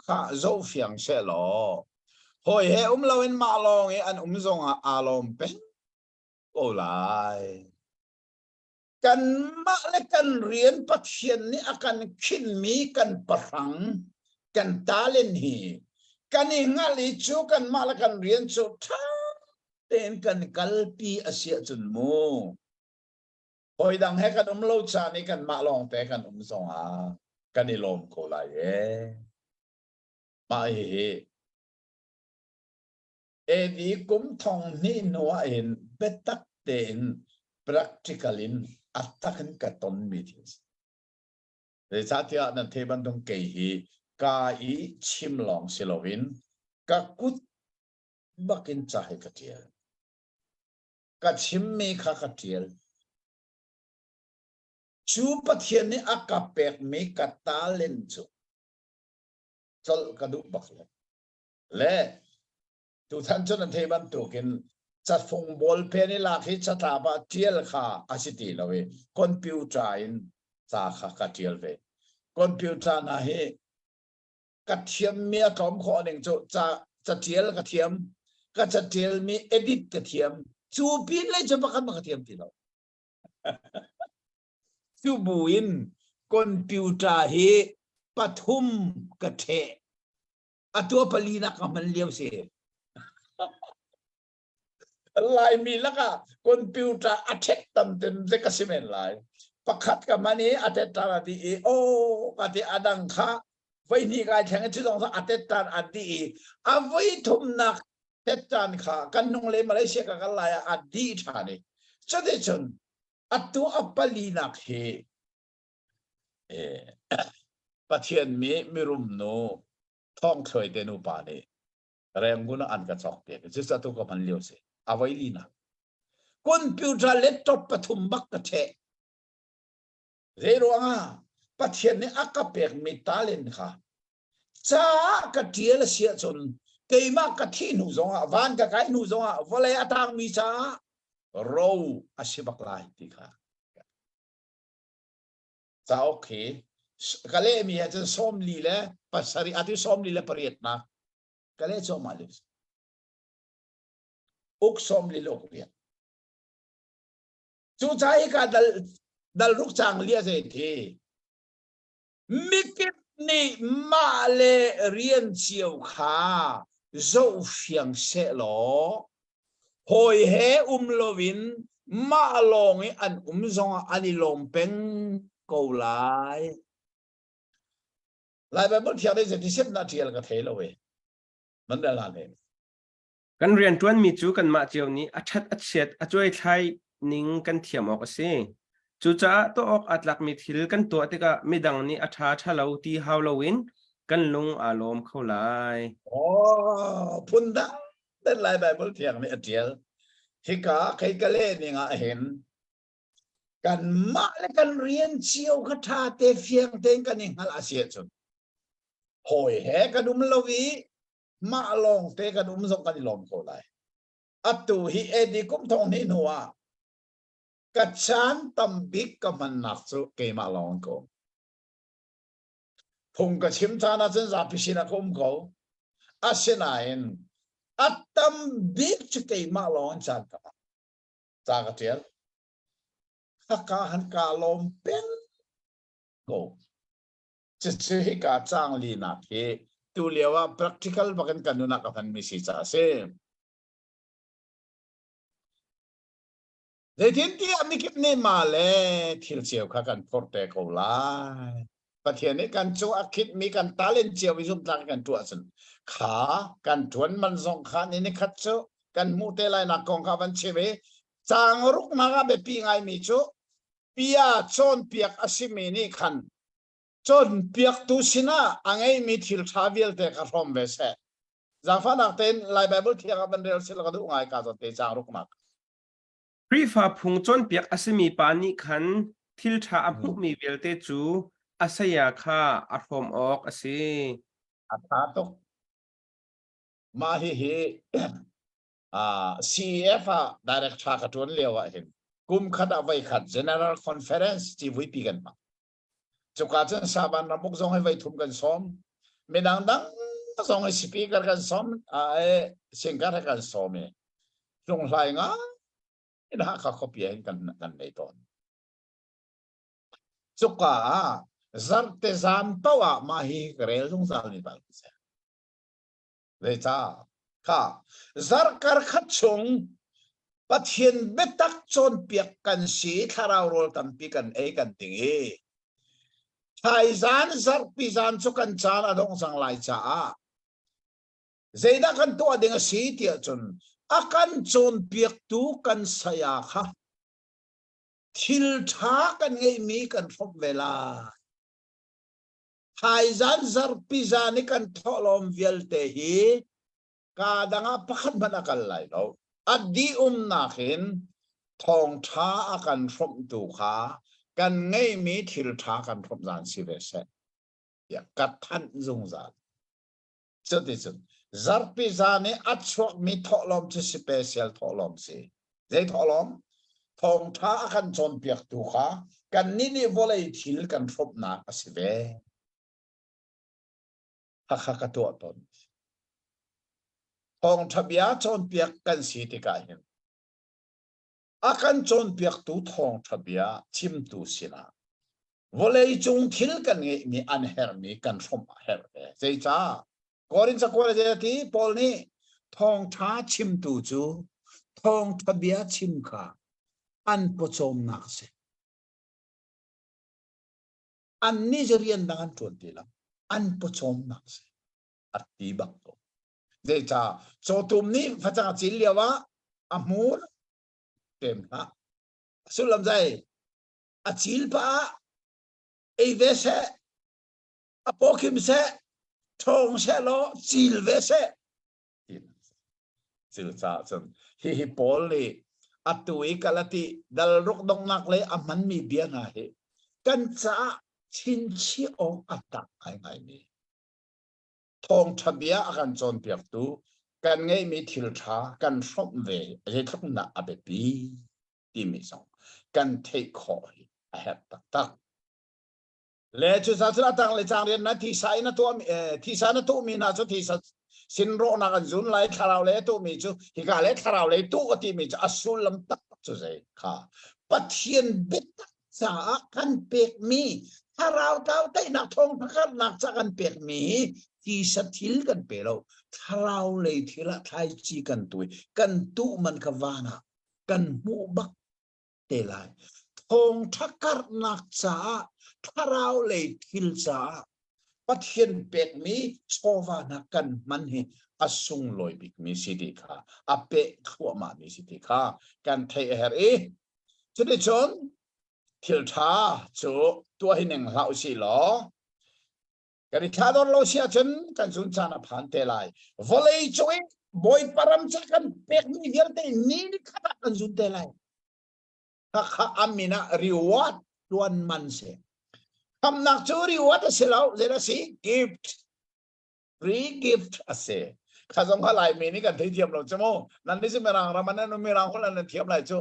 kha zo fiang se lo hoi he lo in ma long e an zong a lom pe o lai kan ma le kan rian pathian ni akan khin mi kan parang kan talen hi kan ngali chu kan ma le kan rian chu tha ten kan kalpi asia chun mo hoi dang he kan lo cha ni kan ma long pe kan zong a kan ni lom ko lai e ma he e di kum thong ni no in betak ten practicalin atakan katon meetings เลยชาตินั้นเทบันตรงเกหีกาอีชิมลองสิโลวินกักุดบักินจ่าให้กระเทียลกัชิมเมฆากระเทียลชูปะเทียนนี่อากาเปกเมกาตาเลนจูจลกระดูกบักเลยและทุกท่านจนเทบันตุกินจัดฟงบอลเพนิลาคิสถาบันเทียลค่ะอาสิติลาเวคอมพิวเตอร์อินสาขากระเทียลเวคอมพิวเตอร์นะเฮกระเทียมมีอะตอมข้อหนึ่งจะเทียลกระเทียมก็จะเทียลมีเอดิตกระเทียมจูบินเลยจะบักกันกระเทียมที่เราจูบุอินคอมพิวเตอร์เฮปฐุมกระเทอตัวปลีนักมันเลี้ยวเสียลายมีแล้วก็คอมพิวเตอร์อัดเทตตั้มเต็มเด็กสิเมนลายประคัดกับมันนี้อัดเทตตาดีโอ้กติอดังค่ะไว้นี่กายแข่งที่ต้องอัดเทตตาอัดดีเอาไว้ทุ่มนักเทตตานค่ะกันนงเลยมาเลเซียกันลายอัดดีท่านี่จะได้จนอัดตัวอัปปลีนักเฮปะเทียนมีรุมโนท่องเคยเดนูปานีเรื่องกุนอันกระจอกเปียกจิตตัวกับมันเลี้ยวเสียเอาไว้ลีนักคอมพิวเตอร์เล็ตท็อปปฐุมบักกระเทเรื่องอ่ะปะเทียนนี่อักกะเปียกมีตาเลนค่ะจ้ากระเทียลเสียจนเกี่ยมากระที่หนูจงอ่ะวันกะไก่หนูจงอ่ะวันเลยอัตางมีจ้าเราอาชีพกลายที่ค่ะจ้าโอเคก็เลยมีอาจจะส้มลีเลยปัสสริอาทิส้มลีเลยเปรียดนะก็เลยส้มมาเลยอุกส้มลีโลกเรียนจู่ใจก็ดัลรุกจางเลียเสียทีมิกินี่มาเลเรียนเชียวขาโจเฟียงเสลอหอยเฮโลวินมาลงอันจงอันนี้ลงเป็นกูไลแบบบางทีอะไรจะที่10 นาทีแล้วก็เทเลเวมันได้ละเนี่ย กันเรียนจวนมีจูกันมาเจียวนี้อัดชัดอัดเสียดอัดช่วยใช้นิ่งกันเทียมออกสิจูจ้าตัวออกอัดหลักมีทิลกันตัวที่ก็ไม่ดังนี้อัฐาชะเลาตีฮาวลาวินกันลงอารมณ์เข้าไลโอ้พุ่นดังได้หลายแบบบางทีอย่างนี้เดียวที่กาใครก็เล่นนี่ไงเห็นกันมาและกันเรียนเชียวคาถาเตเฟียงเต็งกันนี่ฮัลอาเซียจนหอยแหกันดุมลวีมาลงเตกันดุมส่งกันลมโคไลอัตุฮิเอดีกุมทองนี่หนัวกัจฉันตัมบิกกับมันนักสุเกมาลองก็พงกับชิมทานาเซนซาพิชินาคุมเขาอาเซนายนอัตตัมบิกจะเกมาลองจันกับจากเทียลฮักกาฮันกาลมเป็นก็จะช่วยการจ้างลีนักเฮตัวเรียกว่า practical บักันกันดูนักกันมีสิจ้าเซ่เดี๋ยวที่อามิคิดนี่มาเลยที่เชียวข้ากันพอร์ตเตอร์เขาไล่ประเทศนี้กันโจอาคิดมีกันตาเลนเชียววิสุทธิ์ทางกันตัวสันขากันทวนมันส่งขานี่คัดโจกันมูเตลัยนักกองข้าวันเชเวจางรุกนักแบบปีไงมีโจปียจนเปียกอาศิมีนี่ขันจนเปียกตุสินะอังไงมีทิลทาวิลเตกระพรมเวเซจางฟ้านักเต้นลายไบเบิลที่เขาเป็นเรื่องสิ่งกระดูกไงการจะเตะจางรุกนักพรีฟาพุงจนเปียกอาศัยมีปานิขันทิลชาอมุมีเวลเตจูอาศัยค่าอารมณ์ออกอาศัยอัฐาตุกมาฮิCF อ่ะ direct ชากระตุ้นเลี้ยวเห็นกุมขัดเอาไว้ขัด General Conference ที่วิปีกันมาจุกอาจจะสาบานระบบส่งให้ไว้ทุ่มกันซ้อมไม่ดังส่งให้สปีกเกอร์กันซ้อมเสียงกันกันซ้อมเนี่ยตรงไหนงั้นนะเขาเปลี่ยนกันในตอนจุกจัดเตจามตัวมาฮิกเรลตรงสารนี่บ้างเสียเลยจ้าค่ะจัดการขัดชงปัจเจียนเบตักจนเปียกกันสีทาราวโรลตัมปีกันกันติงไทยจานจัดปีจานสุกันจานอดงสังไลจ้าเจด้ากันตัวดิ่งสีเตียจนอาการจนเปียกตูกันสยาค่ะทิลท้ากันไงมีกันพบเวลา hai zan zarpi zani kan tholom vialte hi kadanga pakhat manakal lai lo adi nakin thong tha akan from tu kha kan ngei mi thil tha kan from zan si ve se ya kat than zung zan choti chun zarpi zani achok mi tholom chi special tholom si zai tholom thong tha akan chon piak tu kha kan ni ni volei thil kan from na asive ha ka to ton thong thabia chon piak kan si ti ka hin akan chon piak tu thong thabia chim tu sina volei chung thil kan nge mi an her mi kan from her sei cha korin cha kore je ti pol ni thong tha chim tu chu thong thabia chim kha an po chom nak se an ni jerian dangan chon ti la an po chom nak se ati bak to sei cha cho tum ni fa cha chil lewa amur tem ha sulam jai a chil pa ei ve se apokim se thong se lo chil ve se chil cha chon hi pol ni atui kalati dal ruk dong nak le aman mi bia na he kan cha chin chi ong atak ai ngai ni thong thabia akan chon piak tu kan ngei mi thil tha kan from ve je thak na abe pi ti mi song kan thei kho hi a het tak tak le chu sa chra tang le chang rian na thi sai na to thi sa na to mi na chu thi sa sin ro na kan zun lai tharau le to mi chu hi ka le tharau le tu ti mi chu asul lam tak chu zai kha pathian bit cha kan pek mi tharau tau tai na thong phakat nak cha kan pek mi ti sa thil kan pe lo tharau le thila thai chi kan tui kan tu man ka wana kan mu bak te lai thong thakar nak cha tharau le thil cha pathian pek mi chowa na kan man he asung loi bik mi sidi kha ape khwa ma mi sidi kha kan thei her e chune chon thil tha chu tua hineng lau si lo kan tha don lo sia chen kan sun chana phan te lai volei choi boy param cha kan pek mi vial te ni khata kan sun te lai kha amina reward tuan man se kam nak chu reward se lo zera si gift free gift ase khazong kha lai mi ni kan thei thiam lo chamo nan ni se merang ramana no merang khol nan thiam lai chu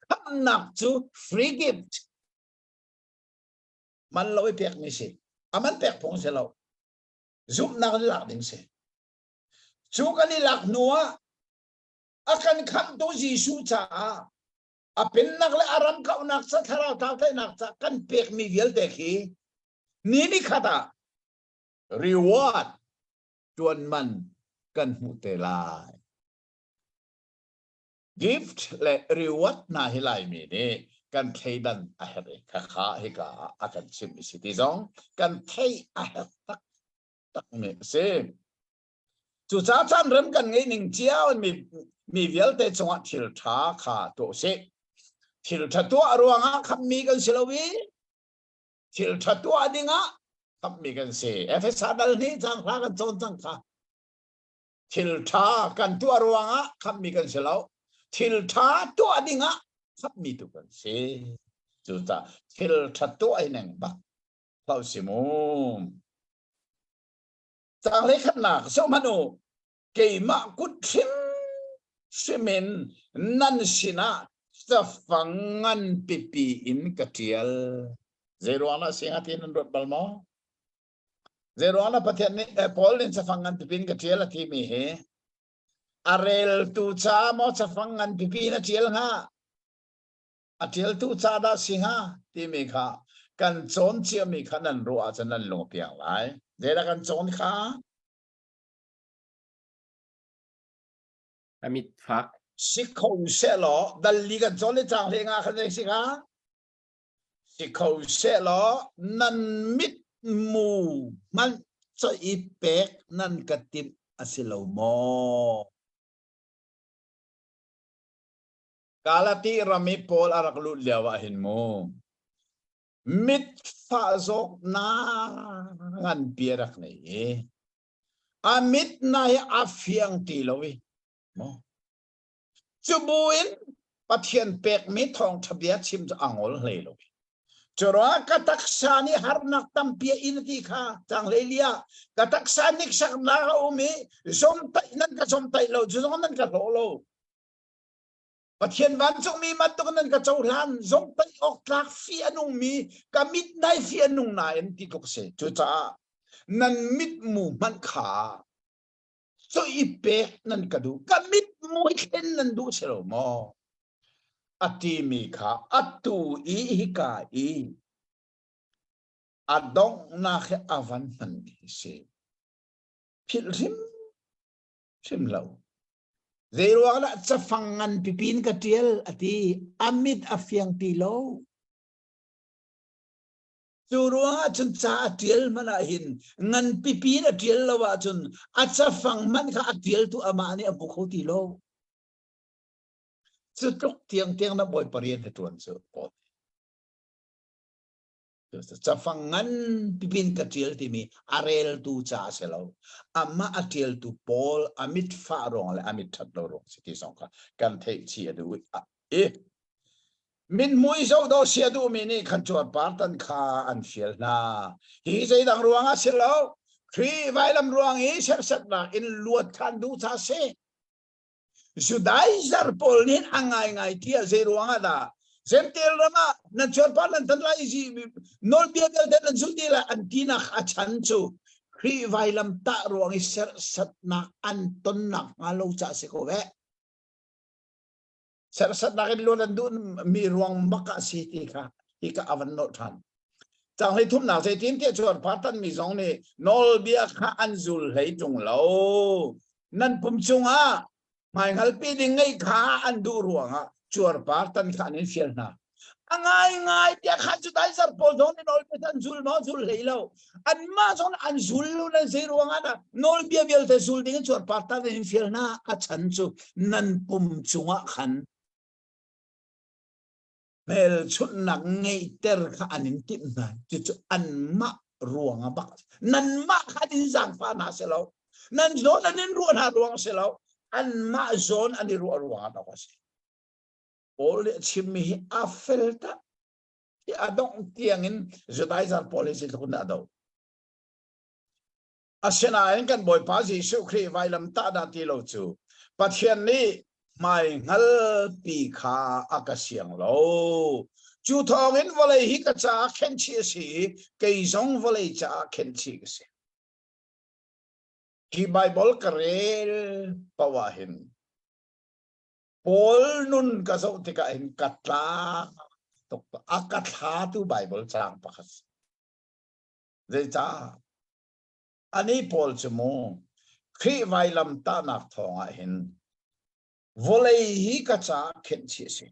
kam nak chu free gift man loi pek ni se aman pek phong se lo zup nak lak ding se chu kan lak nuwa akan kham to jisu cha apin nak le aram ka nak sa tharau tau thai nak cha kan pek mi vial te khi ni ni khata reward tuan man kan hu te lai gift le reward na hilai mi ni kan thei dan a het kha kha hi ka akan sim city zong kan thei a het tak tak me se chu cha chan ram kan ngei ning chiao mi vial te chunga thil tha kha to se thil tha to arwanga kham mi kan silowi thil tha to adinga kham mi kan se efesa dal ni chang kha kan chon chang kha thil tha kan to arwanga kham mi kan silo thil tha to adinga kham mi tu kan se chu ta thil tha to ai nang ba lau simum chang le khat nak so manu ke ma kut thim simen nan sina sa fangan pipi in katial zero ana singatin rot balmo zero ana pathian ni pol ni sa fangan pipi in katial ati mi he arel tu cha mo sa fangan pipi na tiel nga atil tu cha da singa ti mi kha kan chon chia mi khanan ro a chanan lo piang lai zera kan chon kha amit phak si khâu sẽ lo dal li kan chon le chang le nga khan le si kha si khâu sẽ lo nan mit mu man cho i pek nan katim asilo mo kalati rami pol arak lu lewa hin mo mit fa zok na ngan pirak nei amit na a fiang ti lowi mo chubuin pathian pek mi thong thabia chim angol hlei lowi chora kataksani harnak tampia inti kha tang lelia kataksani sak na umi som tai nan ka som tai lo jong nan ka lo pathian van chung mi mat tok nan ka chau hlan zong tai ok tlak fi anung mi ka mit nai fi anung na en ti kok se chu cha nan mit mu man kha so ipek nan ka du ka mit mu hen nan du se lo mo ati mi kha atu I ka I adong na khe avan man ki se phil sim lo Zero ala sa fangan pipin ka tiel ati amit afiang tilo. Zuro chun sa tiel manahin ngan pipin atiel lawa chun at sa fang man ka atiel tu amani abuko tilo. Sutok tiang na boy parian tuan so pot. Sa fangan pipin ka tiel timi arel tu cha selaw. Ama atiel tu pol amit farong le amit tatlorong siti songka kan take chi adu min mui so do sia du mini kan chuat partan kha an fiel na hi sei dang ruanga selaw thri vailam ruang I ser sat na in luat kan du cha se sudai zar pol nin angai ngai tia sei ruanga da Zentel rama na chuat partan tan lai ji nol bia bel den zultila antina achanchu Kri vailam ta ruang iser sat na anton na ngalo cha se ko ve ser sat na kin luan dun mi ruang maka city ka ika avan no than chang hai thum na se tin te chuat partan mi zong ni nol bia kha anzul hei tung lo nan pum chunga mai ngal pi ding ngai kha andu ruanga chuat partan kha nin fiel na angai dia khachu dai sar pol don nol petan zul no zul leilo an ma zon an zul lu na zero ngana nol bia biel te zul ding chor parta in fiel na a chan chu nan pum chunga khan mel chut nak ngei ter kha anin tim na chu an ma ruanga bak nan ma khanin zang fa na selo nan zon anin ruan ha ruang selo an ma zon ani ruanga da ko se Ole chimmi afelta I adong tiangin judai zar policy kun ado asena en kan boy pa ji su khri vailam ta da ti lo chu pathian ni mai ngal pi kha akasiang lo chu thong in volei hi ka cha khen chi si kei zong volei cha khen chi se ki bible karel pawahin Paul nun ka so tika in katla tok akatha tu bible chang pakas ze cha ani Paul chmo khri vailam ta nak thonga hin volei hi ka cha khen chi se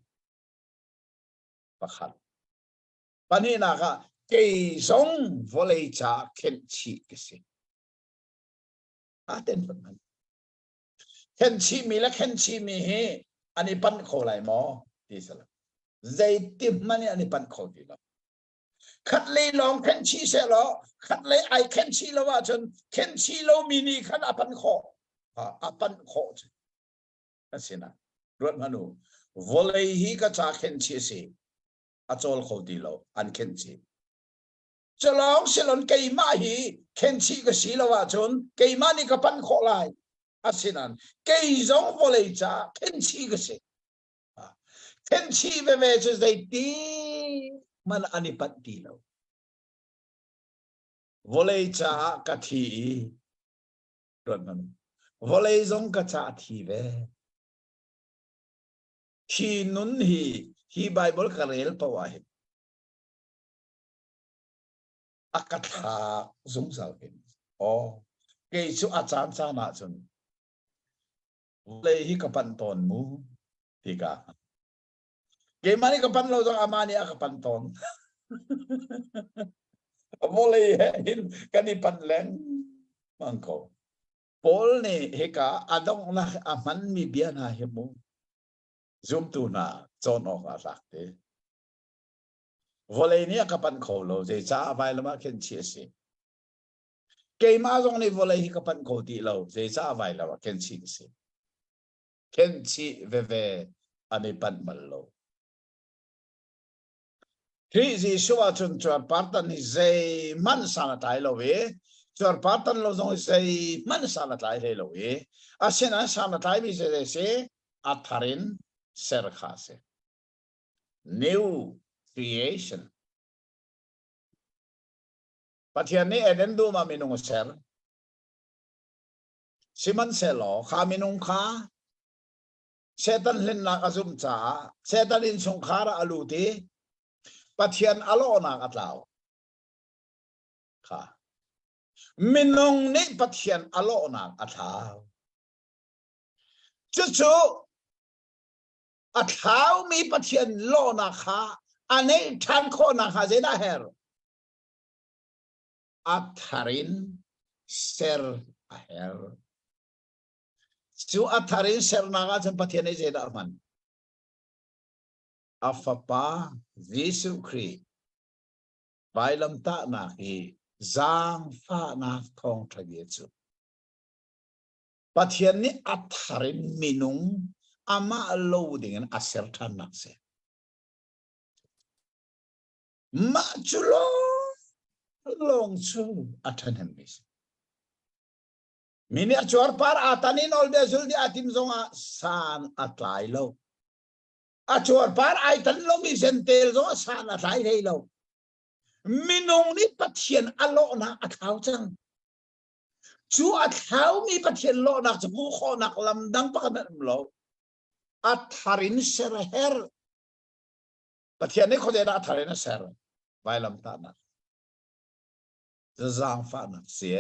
pakhat pani na ka kei zong volei cha khen chi ke se aten pan khen chi mi la khen chi mi he ani pan kho lai mo ti sala zai tim mani ani pan kho ti lo khat le long khen chi se lo khat le ai khen chi lo wa chon khen chi lo mini khat apan kho apan kho asina rot manu volei hi ka cha khen chi se achol kho ti lo an khen chi chalong silon kei ma hi khen chi ka si lo wa chon kei ma ni ka pan kho lai asinan kei zong volei cha khen chi ka se khen chi ve ve che dai ti man ani pat ti lo volei cha ka thi ron man volei zong ka cha thi ve hi nun hi bible ka rel pawa hi akatha zong sal ken kei chu achan cha na chun volei hi ka pan ton mu ti ka kei mani ka pan lo jong amani ka pan ton volei hin kani pan leng mangko Paul ni heka adong na aman mi bia na hemu zoom tu na chon ok arak te volei kapan kholo je cha vai lama khen chi si ke ma jong ni volei hi kapan kho ti lo je cha vai lama khen chi si khen chi ve ani pan mal lo khi ji suwa chun chur partan ni je man sana tai lo we chur partan lo jong je man sana tai le lo we asena sana tai bi se atharin ser kha se new creation Pathian ni eden du ma minung ser siman selo kha minung kha setan len na azum cha setan in sung khara aluti Pathian alo na atlaw kha minung ni Pathian alo na atlaw chu atlaw mi Pathian lo na kha ane than kho na kha zeda her atharin ser aher chu atharin ser naga chan Pathian ei zeda man afapa Jesu Christ bailam ta na hi zang fa na thong thagi chu Pathian ni atharin minung ama lo dengan aser than nak se ma chulo long chu athanem mis mini achor par atanin ol besul di atim zonga san atlai lo achor par aitan lo mi sentel zo san atlai rei lo minung ni Pathian alo na athau chang chu athau mi Pathian lo na chu kho nak lam dang pa kan lo atharin ser her Pathian ni kho de atharin ser vai lam ta na zang fa na se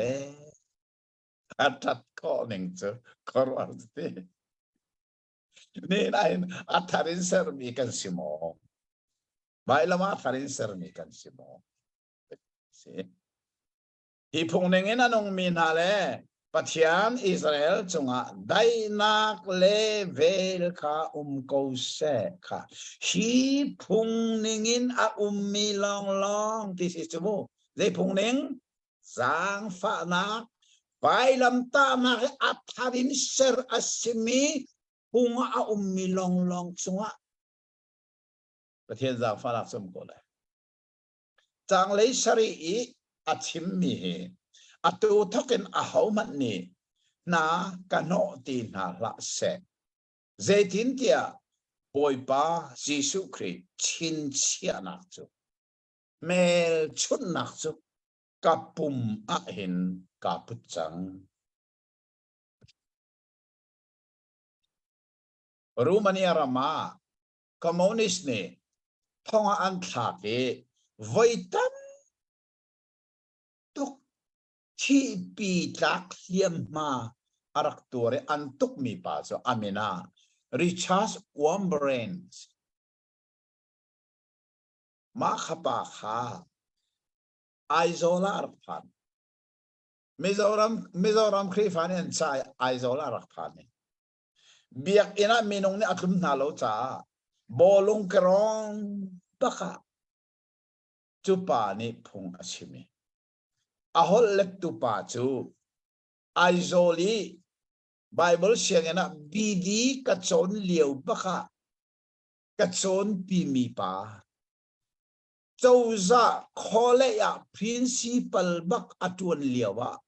atat ko ning chu korwar te ni lain atharin ser mi kan simo vai lam atharin ser mi kan simo se hi phung ning en anong min ha le Pathian Israel chunga dainak le vel kha ko se kha hi phung ning in a mi long this is chu dei phung ning zang fa nak bai lam ta na atharin ser asimi hunga a mi long chunga Pathian zang fa nak sum ko le chang lei sari i achim mi he atu thokin a haumat ni na kano ti na la se zaitin tia boipa Jesu Christ chin chia nak chu mel chun nak chu kapum a hin kapuchang Romania Rama communist ni thonga an thake voitam tuk chi pi tlak liam ma arak tore antuk mi pa so amena Richard Wombrains ma khapa kha aizola arphan Mizoram Krifani and Chai aizola arphan biak ina minung ni atlum na lo cha bolung kerong baka chupa ni phung asimi ahol lek tu pa chu aizoli Bible siangena bidi kachon liu baka kachon pimi pa chauza khole ya principal bak atun liawa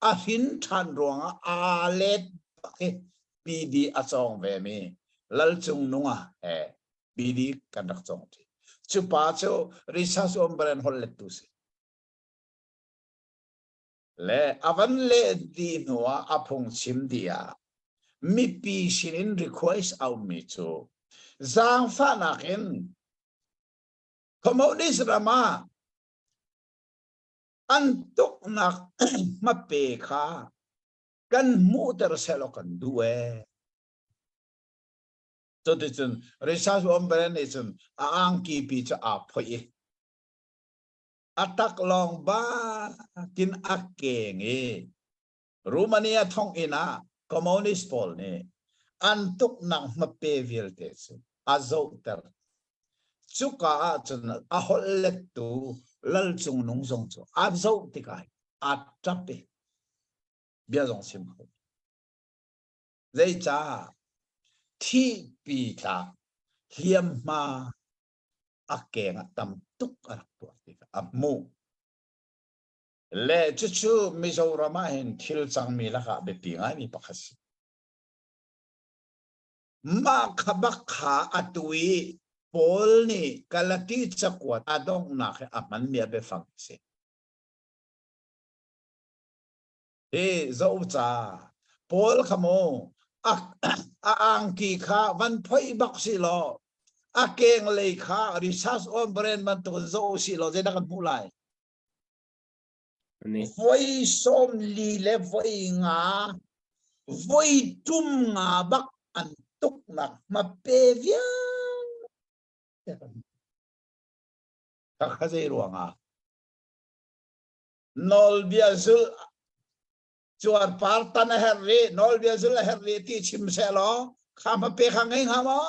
ahin than ronga alet bake bidi achong ve mi lalchung nunga he bidi kandak chong ti chupa chu research ombren holet tu se le avan le di noa apong chim dia mi pi sinin request au mi chu zang fa nakin communist rama antuk nak mape kha kan muter selokan duwe to dichun research ombren ichun aang ki pi cha a phoi atak long ba kin akeng e Romania thong ina communist pol ne antuk nang mape vil te chu azoter chú cả chân à hol lek tu lal chung nung song chu a zo ti kai a trape bia zong sim ho dei cha thi pi ta hiam ma a keng tam tuk a tu ti a mu le chu chu mi zo rama hin thil chang mi la kha be pi ngai mi pakhas ma khabak kha atui Paul ni kalati chakwat adong na ke aman mi be fang se e zo cha Paul khamo a ang ki kha van phoi bak si lo a keng le kha research on brand man to zo si lo je da kan pulai ni voi som li le voi nga voi tum nga bak an tuk na ma pe via ka kha ze ruanga nol bia zul chuar partan herri nol bia zul herri ti chim se lo khama pe khangai khama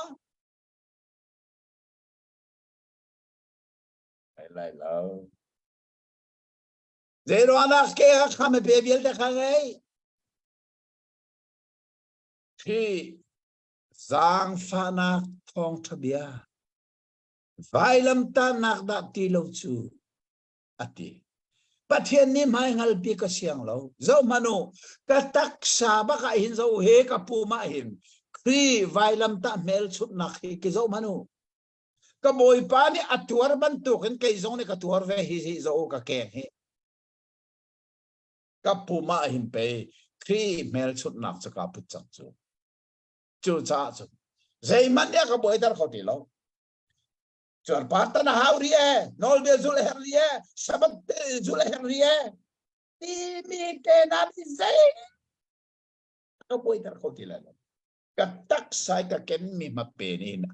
lai lo zero anak ke khama pe biel te khangai thi zang fana thong thabia vailam ta nak da ti lo chu ati pathian ni mai ngal pi ka siang lo zo manu ka tak sa ba ka hin zo he ka pu ma hin khri vailam ta mel chut na khi ki zo manu ka boy pa ni atuar ban tu kan kai zo ni ka tuar ve hi zo ka ke he ka pu ma hin pe khri mel chut na cha ka pu chang chu cha chu zai man ya ka boy tar khoti lo chuar partan haurie nol be zul herrie sabat zul herrie ti mi ke na ti zai ka boy tar khoti la ka tak sai ka ken mi ma pe ni na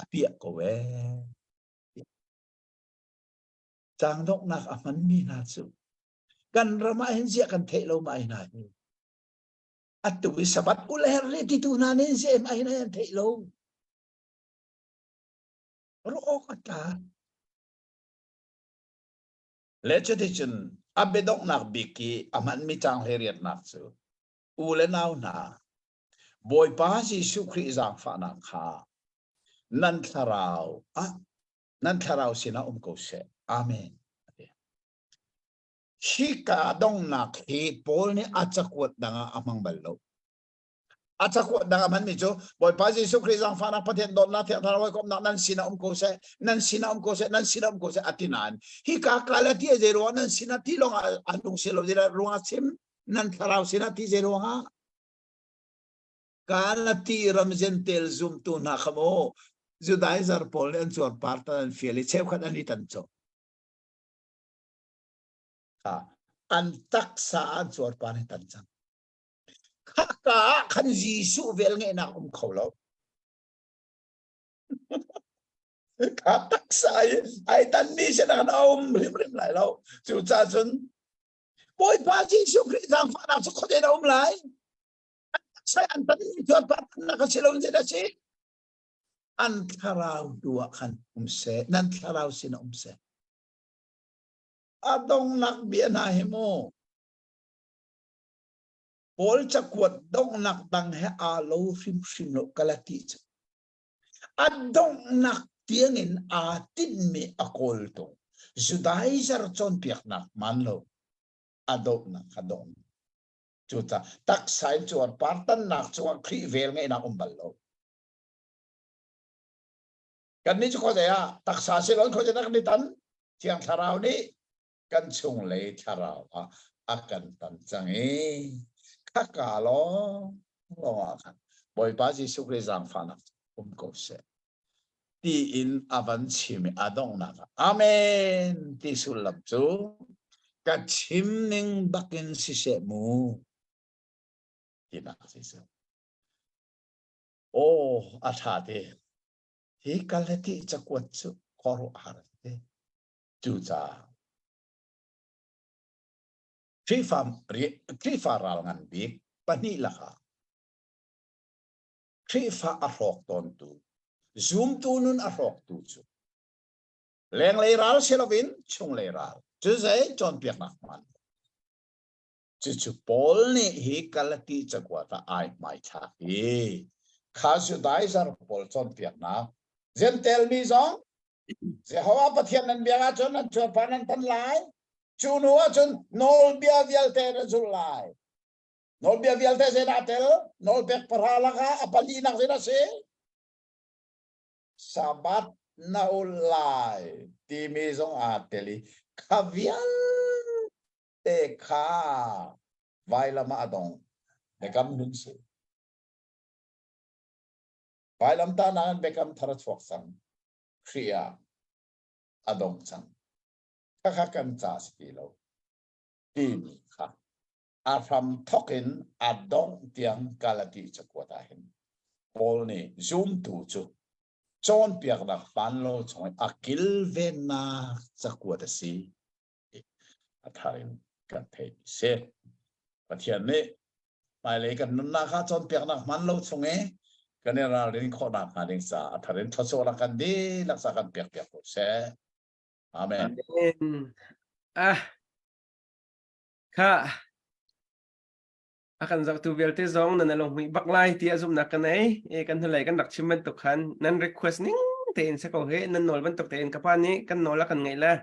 apia ko we chang dok nak aman mi na chu kan rama hin sia kan the lo mai na atu sabat ul herri ti tu na nin se mai na the lo ro kata legislation abedok nak biki aman mi chang heriat nak chu ule naw na boy pa si sukri zang fa na kha nan tharau sina ko se amen shika dong nak hi pol ni achakwat danga amang ballo achakwat danga man mi chu boy pa si sukri zang fa na pathen don na the tharawai kom na nan sina ko se nan sina ko se atinan hi ka kalati zero nan sina ti long anung selo dira ruang sim nan tharau sina ti zero ha kalati ramzen tel zoom tu na khamo judaizer pol en chor partan fieli cheu khat ani tan cho ha an tak sa an chor pan tan chang ka khan jisu vel nge na kholo ka tak sa ai tan ni se na rim lai lo chu cha chun boy pa jisu krisang fa na so khode na lai sai an tan ni chor pan na ka silong je da si an tharau dua kan se nan tharau sin se adong nak bia na hemo pol chakwat dong nak tang he a lo rim lo kalati adong nak tiangin a tin mi akol to judaizer chon piak nak man lo adong nak adong chuta tak sai chuan partan nak chuan khri vel nge na umbal lo kan ni chu ko ja tak sa se lon ko ja nak ni tan chiang tharau ni kan chung le tharau a kan tan chang e kha ka lo kan boy pa ji su kre jang fa na ko se ti in avan chim adong na amen ti sulap chu ka chim ning bakin si se mu ti na si se atha te hi kalati chakwat chu koro harate chu cha Krifa ral ngan bik pani laka Krifa arok ton tu zoom tu nun arok tu chu leng lei ral silovin chung lei ral chu zai chon piak nak man chu pol ni hi kalati chakwa ta ai mai tha hi khasu dai sar pol chon piak na zen tel mi zong Jehovah pathian nan bianga chon an chon panan tan lai chu nuwa chon nol bia vial te na chul lai nol bia vial te se na tel nol pek parhala ka apali nak se na se sabat na ulai ti mi zong ateli kavial te kha vai lama adong bekam nun se vai lam ta nan bekam tharat phok sang kriya adong sang kha kan cha skilo ti mi kha aram thokin adong tiang kalati chakwata hin pol ni zoom tu chu chon piak na pan lo choi akil vena chakwata si atharin kan thei se pathian ne mai le kan nun na kha chon piak na man lo chunge kan ra rin kho na ka ding sa atharin thoso la kan di laksa kan piak piak ko se amen Ah, ka akan zak tu velte zong na nalong hui baklai ti azum na kanai kan hulai kan dak chimen to khan nan request ning te in sa ko he nan nol ban tok te in kapani kan nola kan ngai la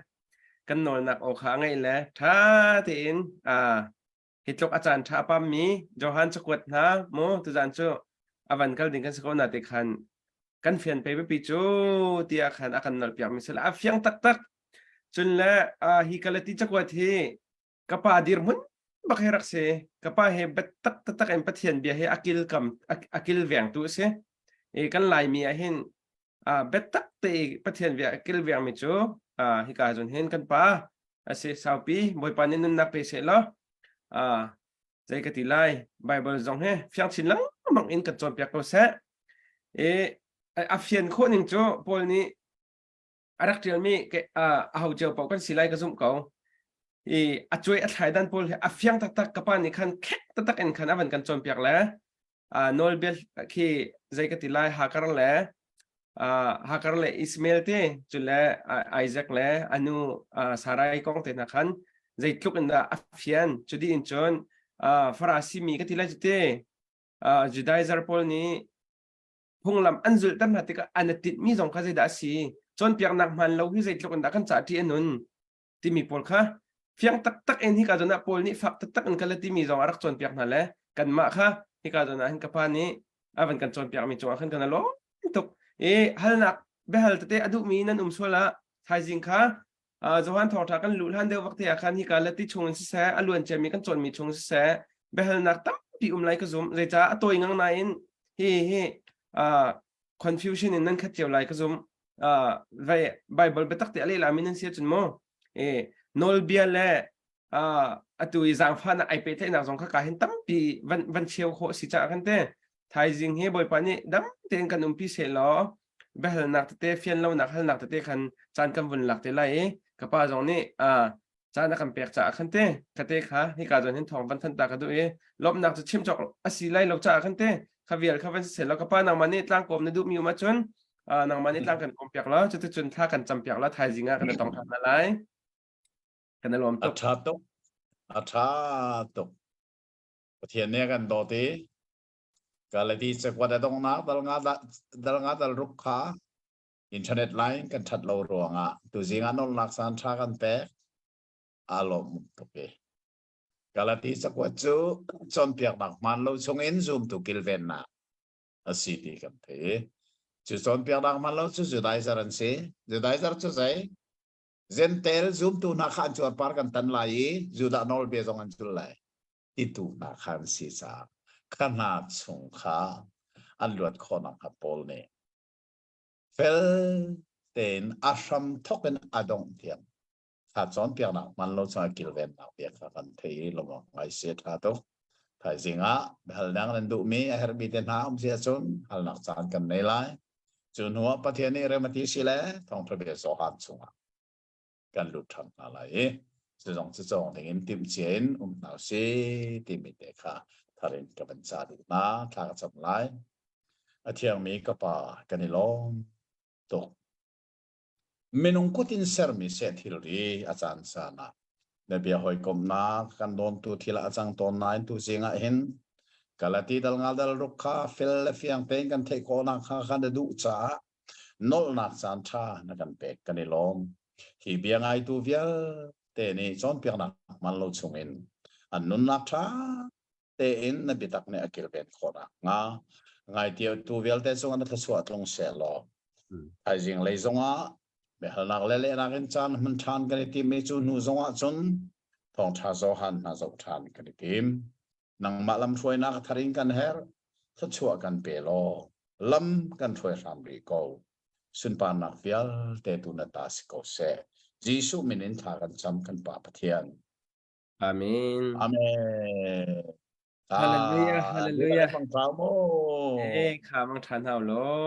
kan nol nak o kha ngai la tha te in hitlok achan tha pam mi johan chakwat na mo tu jan chu avan kal ding kan sa ko na te khan kan fian pe pi chu ti akhan akan nol piak mi sala afyang tak tak chun la hi kalati chakwat hi kapa dir mun bakherak se kapa he bet tak tak en pathian bia he akil veng tu se kan lai mi a hen bet tak te pathian bia akil veng mi chu hi ka jon hen kan pa ase saupi boy panin nun nak pe se lo zai ka ti lai bible zong he fyang chin lang mang in ka chon pyak ko se afian kho ning chu pol ni arak tial mi ke hau cheu pau kan silai ka zum ko achui athai dan pol afyang tak tak kapan ni khan khek tak en khan avan kan chom piak la nol bel khi zai ka tilai hakar le ismail te chule isaac le anu sarai kong te na khan zai tluk in da afyan chudi in chon farasi mi ka tilai te judaizer pol ni hunglam anzul tam hatika anatit mi zong kha zai da si chon piak nak man lo hi zai tluk in da kan cha ti anun ti mi pol kha fyang tak tak en hi ka jona pol ni fak tak tak en kalati mi zong arak chon piak na le kan ma kha hi ka jona hin kapa ni avan kan chon piak mi chong khan kan lo tok hal nak be hal te adu mi nan sola thaijing kha johan thor tha kan lul han de waqti akhan hi kalati chung se alun che mi kan chon mi chung se be hal nak tam pi lai ka zum zai cha atoi ngang na in hi confusion in nan khat cheu lai ka zum vai bible betak te ale la min sia chun mo nol bia le atui zang pha na ipe the na zong kha ka hin tam pi van cheu kho si cha kan te thai jing he boy pani dam ten kan pi se lo be hal nak te fian lo nak hal nak te khan chan kam vun lak te lai ka pa zong ni cha na kam pek cha khan te ka te kha hi ka jon hin thong van than ta ka du lop nak chu chim chok asi lai lo cha khan te khavial kha van se lo ka pa nang mani tlang kom na du mi ma chon nang mani tlang kan kom pek lo chu chun tha kan cham pek lo thai jinga kan tong khan na lai kan lom tok athato pathian ne kan do te kalati chakwat adong na dal nga dal rukha internet line kan that lo ronga tu jinga nol nak san tha kan pe alom to ke kalati chakwat chu chon piak nak man lo chung in zoom tu kilven na asiti kan the chu chon piak nak man lo chu judai zaran se judai zar chu sai zentel zoom tu na khan chuan par kan tan lai juda nol be zong an chul lai itu na khan si sa khana chung kha an luat khona ka pol ne fel ten asham thoken adong tiam tha chon piak na man lo cha kilven na piak kan thei lo ngai se tha to thai jinga hal nang nan du mi a her bi ten ha sia chon hal nak chan kan nei lai chun huwa pathian ni remati sile thong thbe so han chungaกันหลุดทำอะไรจะจงถึงติมเชียนหนาวซีติมิเดค่ะทารินกับบัญชาดูนะทางจำไรเที่ยงมีก็ป่ากันในล้อมตก menung kutin ser mi se thilri achan sana na bia hoi kom na kan don tu thila achang ton nine tu zinga hin kalati dal ngal dal rukha fel fiang pen kan thei ko na kha khan du cha nol nak san tha na kan pek kan ni lom hi bia ngai tu vial te ni chon piang na man lo chungin an nun nak tha te in na bitak ne akil ben khona nga ngai tiu tu vial te chong an thaswa tlong se lo ai jing lei zonga be halnak le le nakin chan man than kan ti me chu nu zonga chun thong tha zo han na zo than kan tim nang malam thoi na tharing kan her thachua kan pe lo lam kan thoi ram ri ko sun pa nak vial te tu na ta si ko se jisu minin tha kan cham kan pa pathian Amen. amen Hallelujah, à hallelujah. bằng pháo mô Ê, khá mong thán hào lô.